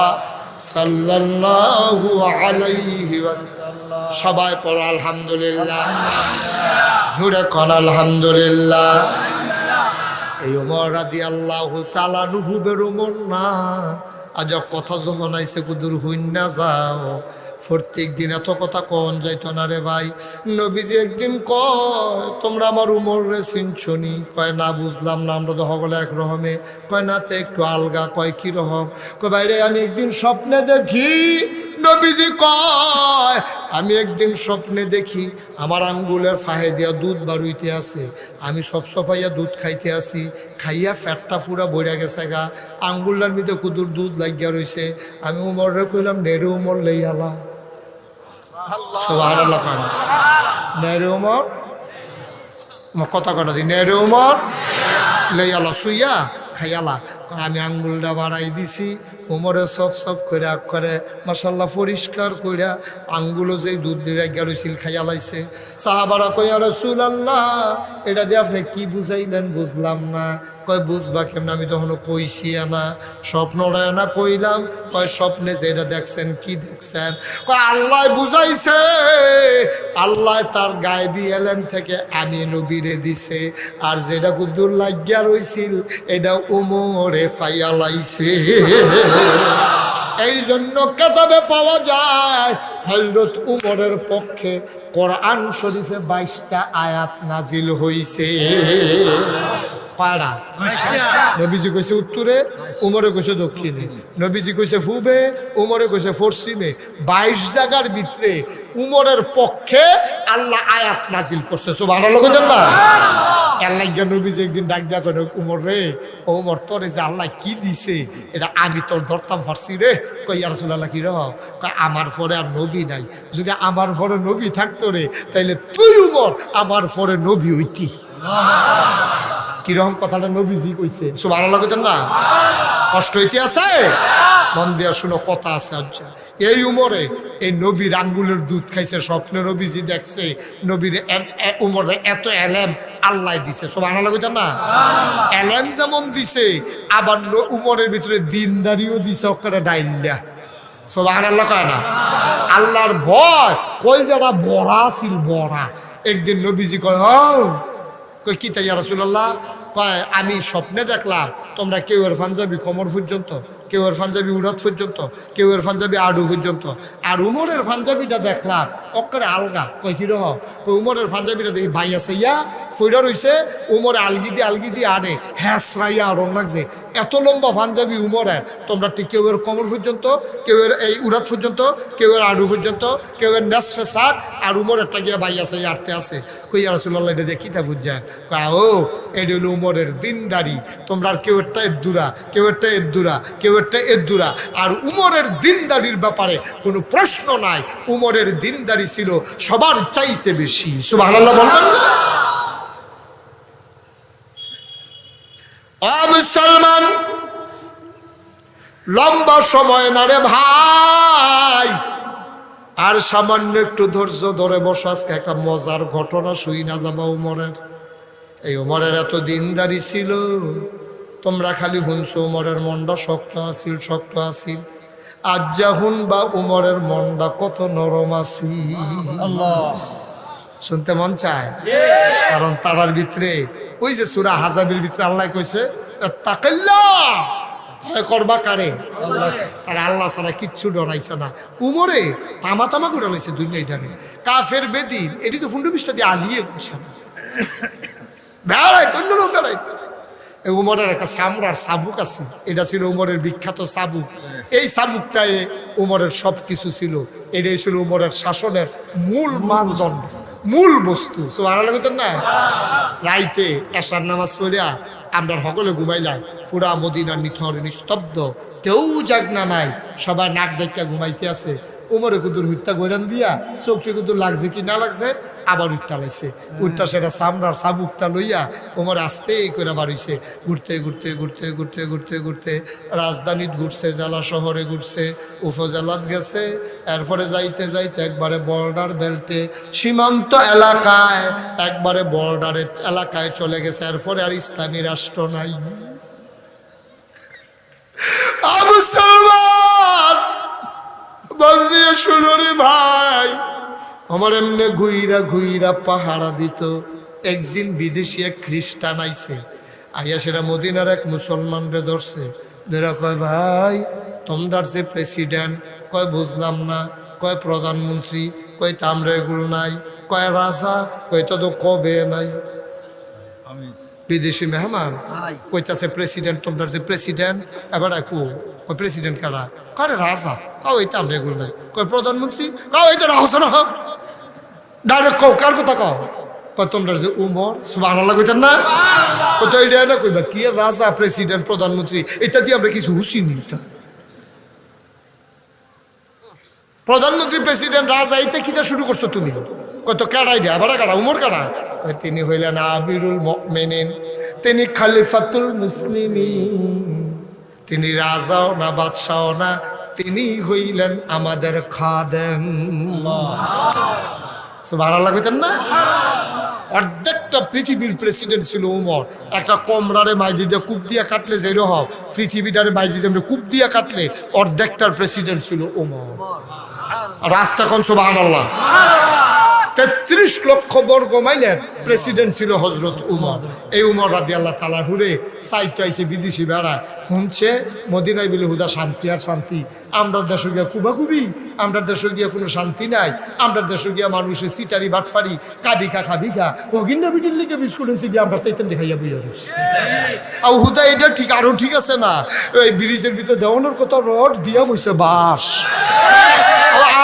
S1: সাল্লাল্লাহু আলাইহি ওয়াসাল্লাম। সবাই পড়ো আলহামদুলিল্লাহ, জুড়ে কোন আলহামদুলিল্লাহ। এই ওমর রাদিয়াল্লাহু তাআলা নুহুবের ওমর না, আজ কথা যখন আইসে কুদুর হইন না যাও, প্রত্যেক দিন এত কথা কন যাইতো না রে ভাই। নবীজি একদিন কয়, তোমরা আমার উমর রে চিনছনি, কয় না বুঝলাম না, আমরা তো সকলে একরকমে, কয় না তো একটু আলগা, কয় কিরকম, কয় বাইরে আমি একদিন স্বপ্নে দেখি, নবীজি কয় আমি একদিন স্বপ্নে দেখি আমার আঙ্গুলের ফাহে দিয়া দুধ বাড়ুইতে আছে, আমি সব সফাইয়া দুধ খাইতে আসি, খাইয়া ফ্যাটটা ফুরা বইরা গেছে গা, আঙ্গুলটার মধ্যে কুদুর দুধ লাগিয়া রয়েছে, আমি উমরে কইলাম নেড়ে উমর লইয়ালা, সুবহানাল্লাহ, নেড়ে উমর কথা কথা দি, নেড়ে উমর লইয়ালা, শুইয়া খাইয়ালা, আমি আঙ্গুলটা বাড়াই দিছি, উমরে সব করে মাশাল্লাহ পরিষ্কার কইরা আঙ্গুলও যেই দুধ দিয়ে গেছিল খাইয়া লাইছে। সাহাবারা কইয়া রাসূলুল্লাহ এটা দিয়ে আপনি কি বুঝাইলেন, বুঝলাম না, কয় বুঝবা কেমন, আমি তখনও কইছি না, স্বপ্নটা না কইলাম, কয় স্বপ্নে যেটা দেখছেন কি দেখছেন, কয় আল্লাহ বুঝাইছে, আল্লাহ তার গায়েবী এলেম থেকে আমি নবীরে দিছে, আর যেটা কুদ্দুর লাগিয়া রইছিল এটা উমরে ফাইয়া লাইছে। এই জন্য কেতাবে পাওয়া যায় হযরত উমরের পক্ষে কোরআন শরীফে 22টা আয়াত নাজিল হইছে। কয়টা? নবীজি কইছে উত্তরে, উমরে কইছে দক্ষিণে। নবীজি কইছে পূবে, উমরে কইছে পশ্চিমে। 22 জায়গার ভিতরে উমরের পক্ষে আল্লাহ আয়াত নাজিল করছে। সুবহানাল্লাহ কইতেন না? আল্লাহ নবীজি একদিন ডাক দিয়া কই, উমর রে, উমর তোরে যে আল্লাহ কি দিছে এটা আমি তোর ধরতাম পারছি রে। কই ইয়া রাসূলুল্লাহ কি রহ? কয় আমার পরে আর নবী নাই, যদি আমার পরে নবী থাকতো রে তাইলে তুই উমর আমার পরে নবী হইতি। কিরকম কথাটা নবীজি কইছে? সুবহানাল্লাহ কইতেন না? কষ্ট হইতে আছে? মন দিয়া শুনো, কথা আছে। আচ্ছা, এই উমরে এই নবীর আঙ্গুলের দুধ খাইছে, স্বপ্নে নবীজি দেখছে নবীর উমরে এত এলেম আল্লাহ দিছে। সুবহানাল্লাহ কইতেন না? এলেম যেমন দিছে আবার উমরের ভিতরে দিনদারিও দিছে ওখানে ডাইল্লা। সুবহানাল্লাহ কয় না? আল্লাহর ভয় কই যারা বড়া ছিল বড়া। একদিন নবীজি কয়, কই কি তাই ইয়া রাসূলুল্লাহ? কয় আমি স্বপ্নে দেখলাম তোমরা কেউ এর পাঞ্জাবি কোমর পর্যন্ত, কেউ এর পাঞ্জাবি উড়াত পর্যন্ত, কেউ এর পাঞ্জাবি আডু পর্যন্ত, আর উমরের পাঞ্জাবিটা দেখলাম অক্করে আলগা। কয় কি রহ? কই উমরের পাঞ্জাবিটা দেখি ভাই আছে ইয়া ফইরা রইছে, উমরে আলগি দিয়ে আড়ে হ্যাঁসরাইয়া আড়ন লাগছে। এত লম্বা পাঞ্জাবি উমরের, তোমরা ঠিক কেউ এর কোমর পর্যন্ত, কেউ এর এই উড়াত পর্যন্ত, কেউ এর আডু পর্যন্ত, কেউ এর নেসফে সাক, আর উমরেরটা গিয়ে ভাই আছে আড়তে আছে। কই ইয়া রাসূলুল্লাহ এটা দেখি তা বুঝছেন? কয় ও এটা হলো উমরের দিনদারি। তোমরা কেউ একটা এদ্দুরা, কেউ একটা এদ্দুরা, কেউ একটা এদ্দুরা। আর উমরের দিনদারির ব্যাপারে কোনো প্রশ্ন নাই, উমরের দিনদারি ছিল সবার চাইতে বেশি। সুবহানাল্লাহ বলবেন না? মুসলমান, লম্বা সময় না রে ভাই, আর সামান্য একটু ধৈর্য ধরে বসো। আজকে একটা মজার ঘটনা শুই না যাবা উমরের। এই উমরের এত দিনদারি ছিল, তোমরা খালি শুনছো উমরের মনটা শক্ত আছিল, শক্ত আছিল। আজ যা শুনবা উমরের মনটা কত নরম আছিল। শুনতে মন চায়, কারণ তারার ভিতরে ওই যে সূরা হাজাবের ভিতরে আল্লাহ কইছে তাকাল্লাহ, ভয় করবা কারে? তারা আল্লাহ ছাড়া কিচ্ছু ডরাইছে না। উমরে তামা করে লাইছে দুনিয়াটারে। কাফের বেদিন এটি তো ফুন্ডু বিষ্টা দিয়ে আলিয়ে করছে না, বেড়াই অন্য লোক বেড়াই। উমরের একটা সামরার সাবুক আছে, এটা ছিল উমরের বিখ্যাত সাবুক। এই সাবুকটায় উমরের সব কিছু ছিল। এটাই ছিল উমরের শাসনের মূল মানদণ্ড, মূল বস্তু। সুবহানাল্লাহ না? রাইতে এশার নামাজ পড়িয়া আমরা সকলে ঘুমাইলাম, পুরা মদিনার নিথর নিস্তব্ধ, কেউ জাগনা নাই, সবাই নাক ডাক্কা ঘুমাইতে আছে। উমরে কুদুর হুত্যা গৈরান দিয়া চোখটি কুদুর লাগছে কি না লাগছে, আবার উঠটা লাইছে। উঠটা সেটা সামরার সাবুকটা লইয়া উমর আস্তে করে বাড়িছে। ঘুরতে ঘুরতে ঘুরতে ঘুরতে ঘুরতে ঘুরতে রাজধানীত ঘুরছে, জেলা শহরে ঘুরছে, উপজেলাত গেছে। এরপরে যাইতে যাইতে একবারে বর্ডার বেল্টে, সীমান্ত এলাকায়, একবারে বর্ডারের এলাকায় চলে গেছে। এরপরে আর ইসলামী রাষ্ট্র নাই। মুসলমান বলদিয়ে শুনো রে ভাই, আমার এমনি ঘুইরা ঘুইরা পাহারা দিত। একদিন বিদেশি এক খ্রিস্টান আইছে, আইয়া সেটা মদিনার এক মুসলমানরে ধরছে। ধরা কয় ভাই তোমরার যে প্রেসিডেন্ট, কয় বুঝলাম না, কয় প্রধানমন্ত্রী, কয় তামরা এগুলো নাই, কয় রাজা, কয় তো কবে নাই। বিদেশি মেহমান কইতাছে প্রেসিডেন্ট, তোমরার যে প্রেসিডেন্ট, এবার কয় প্রেসিডেন্ট কারা? কারে রাজা, কাও এই তামরা এগুলো নাই। কয় প্রধানমন্ত্রী, কাও এই তো রাহস না। ডাইরেক্ট কও কার কথা কও? কয় তোমরা যে উমর। সুবহানাল্লাহ কইতেন না? কত এইটা না কইবা কি রাজা, প্রেসিডেন্ট, প্রধানমন্ত্রী, এটা দিয়ে আমরা কিছু হুসিনি। প্রধানমন্ত্রী, প্রেসিডেন্ট, রাজা, এইটা কিটা শুরু করছো তুমি? কত কাড়াই দেয়া বাড়া কাড়া, উমর কাড়া। তিনি হইলেন আমিরুল মুমিনিন, তিনি খলিফাতুল মুসলিমিন, তিনি রাজাও না বাদশাও না, তিনি হইলেন আমাদের খাদেম। সুবহানাল্লাহ কইতেন না? অর্ধেকটা পৃথিবীর প্রেসিডেন্ট ছিল উমর। একটা কমরারে মাইদি দিয়ে কূপ দিয়া কাটলে যেই রকম পৃথিবীটারে মাইদি দিয়ে কূপ দিয়া কাটলে অর্ধেকটার প্রেসিডেন্ট ছিল উমর। রাস্তা কোন? সুবহানাল্লাহ। 33 লক্ষ বর্গ মাইলের প্রেসিডেন্ট ছিল হজরত উমর। এই উমর রাদিয়াল্লাহু তাআলা হুরে সাইতো আইছে বিদেশি বেড়া শুনছে মদিনায় বিলে হুদা শান্তি আর শান্তি। আমরা দেশে গিয়া কুবাকুবি, আমরা দেশে গিয়া কোনো শান্তি নাই, আমরা দেশে গিয়া মানুষের সিটারি বাটফারি কাবিকা খাবিকা ওগিন্ডা বিটির লিখে বিস্কুট এসে দিয়ে আমরা তাইতেন দেখাইয়া বইয়া দিচ্ছি। আর হুদা এটা ঠিক আরো ঠিক আছে না, এই ব্রিজের ভিতরে দেওয়ানোর কত রড দিয়া বইছে বাস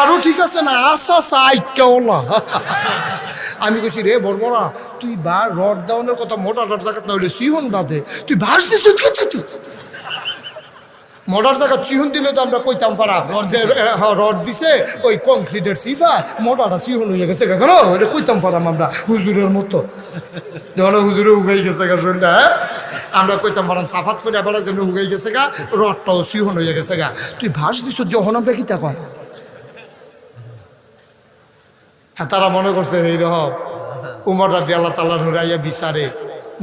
S1: আরো ঠিক আছে না, আচ্ছা চাই কেউ না। আমি কইছি রে বড়বড়া তুই বা রড দেওয়ানোর কথা মোটা রড জায়গা না হইলে সিহন বাদে তুই বাস দিস তুই মোটর জায়গা চিহন দিলে তো আমরা কইতাম পারা যে রড দিছে ওই কংক্রিটের সিফা মোটাটা চিহন হয়ে গেছে কেন এটা কইতাম পারাম আমরা হুজুরের মতো যখন হুজুরে উগাই গেছে গা শরীরটা। হ্যাঁ আমরা কইতাম পারাম সাফাত ফেরা বেড়া যেন উগাই গেছে গা রডটাও চিহন হয়ে গেছে গা তুই ভাস দিস যখন আমরা কিতা কর। হ্যাঁ তারা মনে করছে এইরকম উমর রাদিয়াল্লাহু তাআলা নুরাইয়া বিচারে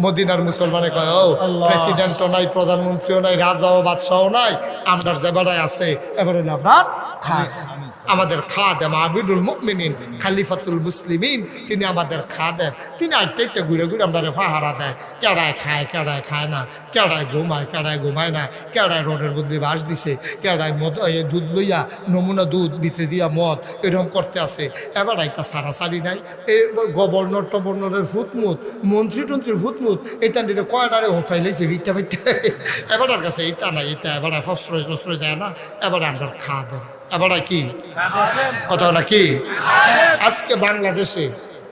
S1: মদিনার মুসলমানে কয় ও প্রেসিডেন্টও নাই, প্রধানমন্ত্রীও নাই, রাজাও বাদশাহও নাই, আমরা যে বেড়ায় আছে এবারে আপনার আমাদের খাদেম আবিদুল মুমিনিন খলিফাতুল মুসলিমিন, তিনি আমাদের খাদেম, তিনি আইটা ঘুরে ঘুরে আমরা পাহারা দেয়, কেড়ায় খায় না, কেড়ায় ঘুমায় না, কেড়ায় রোডের মধ্যে বাস দিছে, কেড়ায় মদ দুধ লইয়া নমুনা দুধ ভিতরে দিয়া মদ এরকম করতে আছে। এবার আইতা সারাসারি নাই, এই গভর্নর টবর্নরের ফুটমুত, মন্ত্রী টন্ত্রীর ফুটমুত, এইটা কয়টারে হতাই লাইছে ভিটটা ভিটটা। এবার কাছে এইটা নাই, এটা এবার ফসরয় দেয় না, এবার আমরা খাদেম এবার কি কথা না কি। আজকে বাংলাদেশে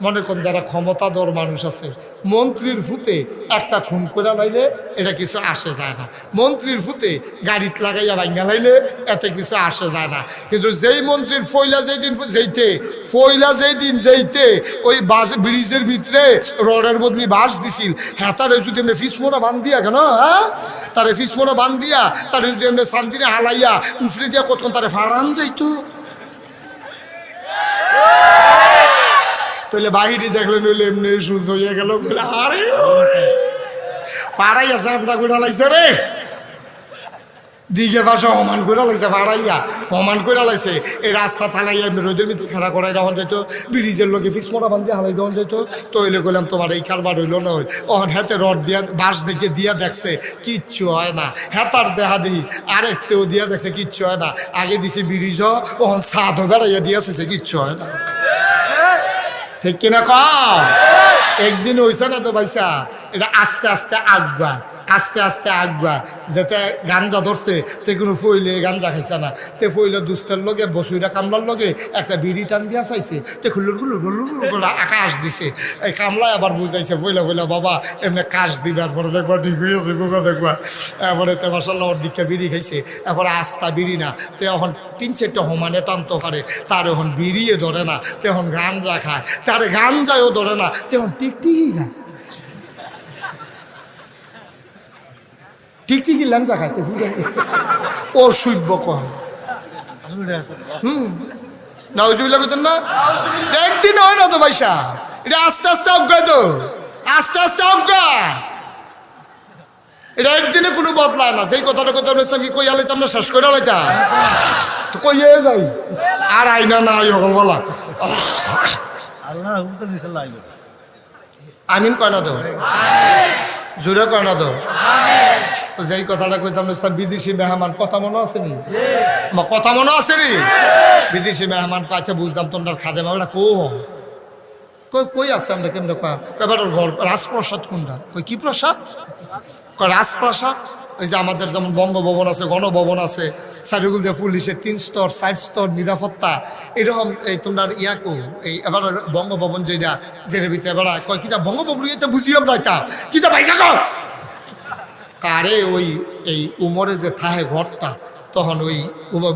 S1: মনে করেন যারা ক্ষমতাধর মানুষ আছে, মন্ত্রীর ফুতে একটা খুন করে লাইলে এটা কিছু আসে যায় না, মন্ত্রীর ফুতে গাড়িতে লাগাইয়া ভাঙ্গা লাইলে এতে কিছু আসে যায় না। কিন্তু যেই মন্ত্রীর ফয়লা যেই দিন যেইতে ওই বাস ব্রিজের ভিতরে রডের বদলি বাস দিছিল, হ্যাঁ তার যদি এমনি ফিসমোড়া বান্ধিয়া কেন, হ্যাঁ তারে ফিসমোড়া বান্ধিয়া তার যদি এমনি শান্তিনে হালাইয়া উফরে দিয়া কতক্ষণ তারে ফাড়ান যাইতো। তাহলে বাহিরে দেখলেন হইলে এমনি সুজ হইয়া গেল, আরে পাড়াই আছে আমরা ঘুরা লাইছে রে দিকে পাশে হমান করে লাইছে, পাড়াইয়া হমান করে লাইছে, এই রাস্তা থালাইয়া রোদের মধ্যে খেলা করাই দেওয়ান যেত, ব্রিজের লোকে ফিসমোড়া বান্ধি হালাই দেওয়ান যেত। তো হইলে কইলাম তোমার এই কারবার হইলো না, হইল ওখান হাতে রড দিয়া বাঁশ দেখে দিয়া দেখছে কিচ্ছু হয় না, হেতার দেহা দিই আরেকটাও দিয়া দেখছে কিচ্ছু হয় না, আগে দিছে ব্রিজ ওখান সাদও বেড়াইয়া দিয়েছে কিচ্ছু হয় না, ঠিক কিনা কম। একদিন হইছে না তো ভাইসা, এটা আস্তে আস্তে আগুয়া যেতে গাঞ্জা ধরছে তে কোনো ফইলে গাঞ্জা খাইছে না, তে ফইলে দুস্তের লগে বসুইরা কামলার লগে একটা বিড়ি টান দিয়া চাইছে, তে খুল্লুর আকাশ দিছে। এই কামলায় আবার বুঝাইছে ফইলা বাবা এমনি কাশ দিবার পরে দেখবা ঠিক হয়েছে বোকা দেখবা, এরপরে তে মাসাল্লাহ ওর দিকটা বিড়ি খাইছে, এরপরে আস্তা বিড়ি না, তো এখন 3-4টা হোমানে টানতে পারে, তার এখন বিড়িয়ে ধরে না, তখন গাঞ্জা খায়, তার গাঞ্জাও ধরে না, তখন টিকটিকি খায়, টিকটিকি ল্যাংচা খাইতে ও সূর্য কয় না ওইগুলা করতেন না, একদিন হয় না তো পয়সা, এটা আস্তে আস্তে অজ্ঞায়, তো আস্তে আস্তে অজ্ঞায়, এটা একদিনে কোনো বদলায় না। সেই কথাটা কথা কি কই আলাইতাম না, শেষ করে আলাইতাম তো কইয়ে যাই আর আইনা না হল বলা আমিন কয় না তো জোরে কয় না তো। তো যেই কথাটা কইতাম বিদেশি মেহমান কথা মনে আছে নি, কথা মনে আছে নি, বিদেশি মেহমান কাছে বুঝতাম তোমরা খাজে মামলা কই আছে আমরা কেমন কয়বার ঘর রাজপ্রসাদ কোনটা, কই কি প্রসাদ, রাজপ্রাসাদ। ওই যে আমাদের যেমন বঙ্গভবন আছে, গণভবন আছে, চারিগুল দিয়ে পুলিশের 3 স্তর 4 স্তর নিরাপত্তা, এরকম এই তোমরা ইয়াকো এই এবার বঙ্গভবন যেটা জেলের ভিতরে বেড়ায় কয় কিতা বঙ্গভবন ইয়েতে বুঝিয়ে আমরা কিতা ভাই কাকা কারে ওই এই উমরে যে থাহে ঘরটা, তখন ওই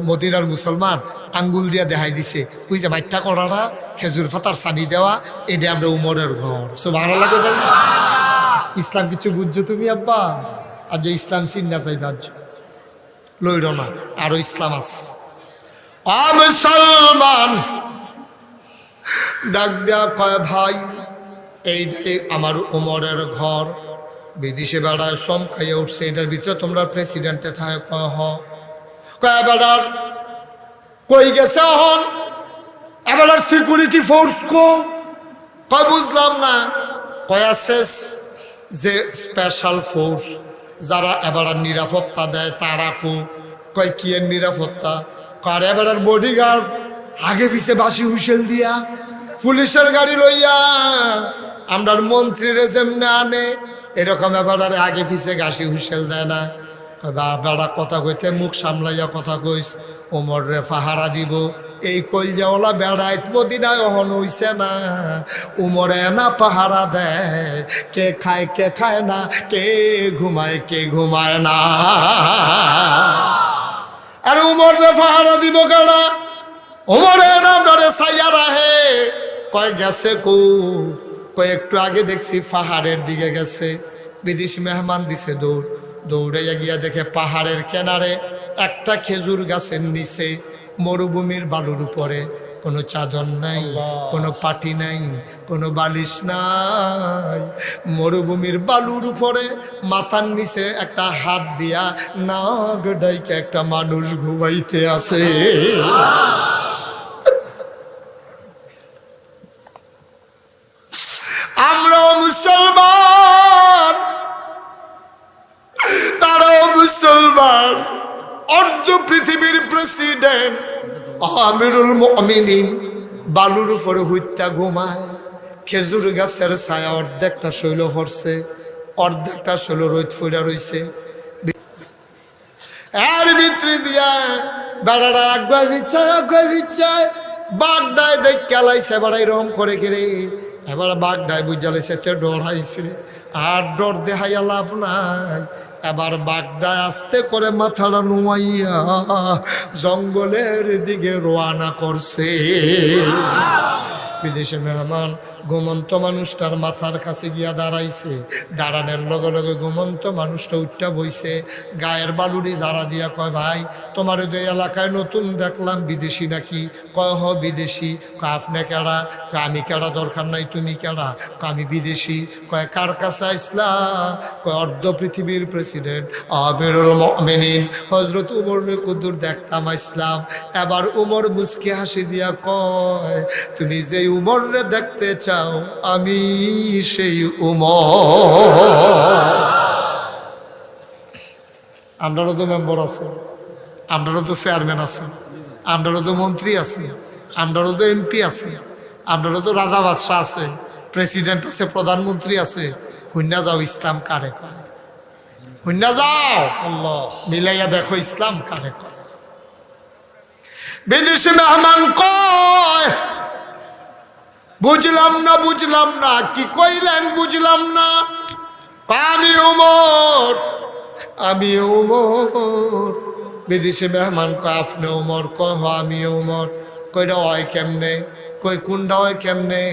S1: মদিনার মুসলমান আঙ্গুল দিয়া দেখাই দিছে ওই যে মাইঠা করাটা খেজুর পাতার সানি দেওয়া, এটা আমরা উমরের ঘর। সো ভালো লাগে না ইসলাম কিছু বুঝছো তুমি আব্বা, আর যে ইসলাম চিন্না চাই বাজ লইল না, আরো ইসলাম আছে। মুসলমান ডাক দেয়া কয় ভাই এইটাই আমার উমরের ঘর, বিদেশে বেড়ায় সম খাইয়ে উঠছে, এটার ভিতরে তোমরা প্রেসিডেন্টে থাকে, কয় বেড়ার কই গেছে হন এবার আর সিকিউরিটি ফোর্স কয় বুঝলাম না, কয় আছে যে স্পেশাল ফোর্স যারা এবার নিরাপত্তা দেয় তারা কয় কি এর নিরাপত্তা, কার এবার বডিগার্ড আগে পিছে বাসি হুইসেল দিয়া পুলিশের গাড়ি লইয়া আমরার মন্ত্রীরে যেমনে আনে এরকম এবার আগে পিছে গাছি হুইসেল দেয় না। বেড়া কথা কইতে মুখ সামলাইয়া কথা কইস, ওমর রে পাহারা দিব। এই কলজাওয়ালা বেড়াইত মদিনায় অহন হইছে না, উমরে না পাহারা দেয়, কে খায় না, কে ঘুমায় না। আর উমর রে পাহারা দিব কেনা, উমরে না ডরে সাইয়া রাহে। কয় গেছে কয় একটু আগে দেখছি পাহাড়ের দিকে গেছে, বিদেশি মেহমান দিছে দৌড়াইয়া গিয়া দেখে পাহাড়ের কিনারে একটা খেজুর গাছের নিচে মরুভূমির বালুর উপরে কোনো চাদর নাই, কোনো পাটি নাই, কোনো বালিশ নাই, মরুভূমির বালুর উপরে মাথার নিচে একটা হাত দিয়া নাগ ডাইকে একটা মানুষ ঘুমাইতে আছে। আমরাও মুসলমান, তারাও মুসলমান। অর্ধ পৃথিবীর প্রেসিডেন্ট আমিরুল মুমিনিন বালুর উপরে হুইত্যা ঘুমায়, খেজুর গাছের ছায়া অর্ধেকটা শৈল পড়ছে, অর্ধেকটা শৈল রোদ ফুরা রইছে। এর ভিতরে দিয়া বেড়াটা আগুয়াই বিচ্ছায় বাগদায় দেখ কেলাইছে বেড়াই রম করে গেলে। এবার বাগদায় বুঝালাইছে তে ডরাইছে, আর ডর দেখাইয়া লাভ নাই। এবার বাগদায় আস্তে করে মাথাটা নুয়াইয়া জঙ্গলের দিকে রওনা করছে। বিদেশে মেহমান ঘুমন্ত মানুষটার মাথার কাছে গিয়া দাঁড়াইছে, দাঁড়ানোর লগে লগে ঘুমন্ত মানুষটা উঠটা বইছে, গায়ের বালুরি ঝাড়া দিয়া কয় ভাই তোমার ওই এলাকায় নতুন দেখলাম, বিদেশি নাকি? কয় হ বিদেশি। কয় আপনি কেডা? কয় আমি কেডা, দরকার নাই তুমি কেডা? কয় আমি বিদেশি। কয় কার কাছে আইসলা? কয় অর্ধ পৃথিবীর প্রেসিডেন্ট আমিরুল মুমিনিন হযরত উমর কুদ্দুর দেখতাম আইসলাম। এবার উমর মুস্কি হাসি দিয়া কয় তুমি যে উমরে দেখতে চাও আমি সেই উমর। আমরারও তো মেম্বার আছে, আমরারও তো চেয়ারম্যান আছে, আমরারও তো মন্ত্রী আছে, আমরারও তো এমপি আছে, আমরারও তো রাজা বাদশাহ আছে, প্রেসিডেন্ট আছে, প্রধানমন্ত্রী আছে। হুন্না যাও ইসলাম কারে কয়, হুন্না যাও আল্লাহ মিলাইয়া দেখো ইসলাম কারে কয়। বিদেশি মেহমান কয় বুঝলাম না কি কইলেন বুঝলাম না। আমি উমর। বিদেশি মেহমান কয় আপনি উমর? কয় হ আমি উমর। কইটা হয় কেমনে? কই কোনটা হয় কেমনে?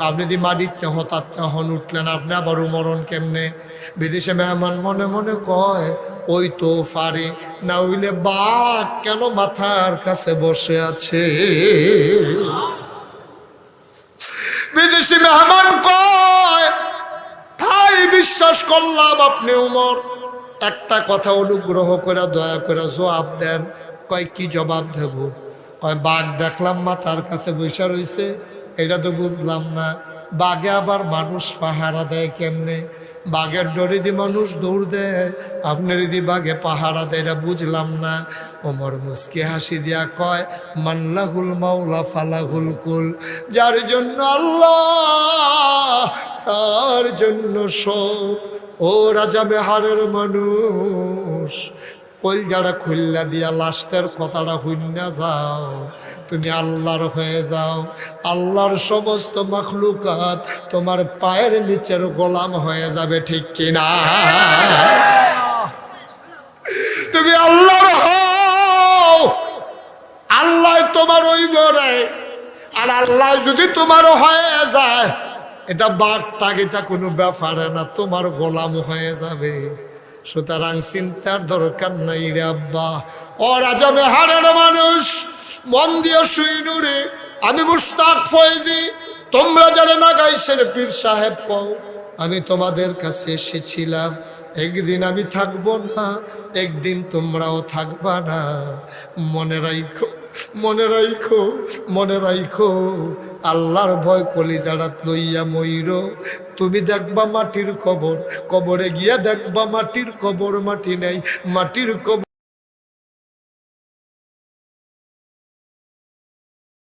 S1: আপনি দি মাটিতে হঠাৎ হন উঠলেন, আপনি আবার উমরন কেমনে? বিদেশি মেহমান মনে মনে কয় ওই তো পারে না হইলে বাঘ কেন মাথার কাছে বসে আছে? বিদেশি মেহমান কয় ভাই বিশ্বাস করলাম আপনি উমর, একটা কথা অনুগ্রহ করে দয়া করে জবাব দেন। কয় কি জবাব দেব? কয় বাঘ দেখলাম মাথার কাছে বসে রইছে, এটা তো বুঝলাম না। বাঘে আবার মানুষ পাহারা দেয় কেমনে? বাঘের ডরে দি মানুষ দৌড় দেয়, আপনার দি বাঘে পাহারা দেয়, এটা বুঝলাম না। ওমর মুস্কি হাসি দিয়া কয় মাল্লাহুল মাওলা ফালাহুল কুল, যার জন্য আল্লাহ তার জন্য সব। ও রাজা বেহারের মানুষ, কই যারা খুল্লা দিয়া লাস্টের কথাটা হুন্না যাও, তুমি আল্লাহর হয়ে যাও। আল্লাহর সমস্ত মাখলুকাত তোমার পায়ের নিচের গোলাম হয়ে যাবে, ঠিক কিনা? তুমি আল্লাহর হও, আল্লাহ তোমার ওই বলে। আর আল্লাহ যদি তোমার হয়ে যায়, এটা বাঘটা এটা কোনো ব্যাপারে না, তোমার গোলাম হয়ে যাবে। সুতরাং চিন্তার দরকার নাই রে আব্বা। ও রাজা বেহারের মানুষ মন দিয়ে শুইনু রে, আমি মুশতাক ফয়েজি, তোমরা জানে না গাইছেন পীর সাহেব কও, আমি তোমাদের কাছে এসেছিলাম। একদিন আমি থাকবো না, একদিন তোমরাও থাকবা না। মনে রাখো মনে রাইখো, মনে রাইখো, আল্লাহর ভয় কলিজাড়াত লইয়া মইর। তুমি দেখবা মাটির কবর, কবরে গিয়া দেখবা মাটির কবর, মাটি নেই, মাটির কবর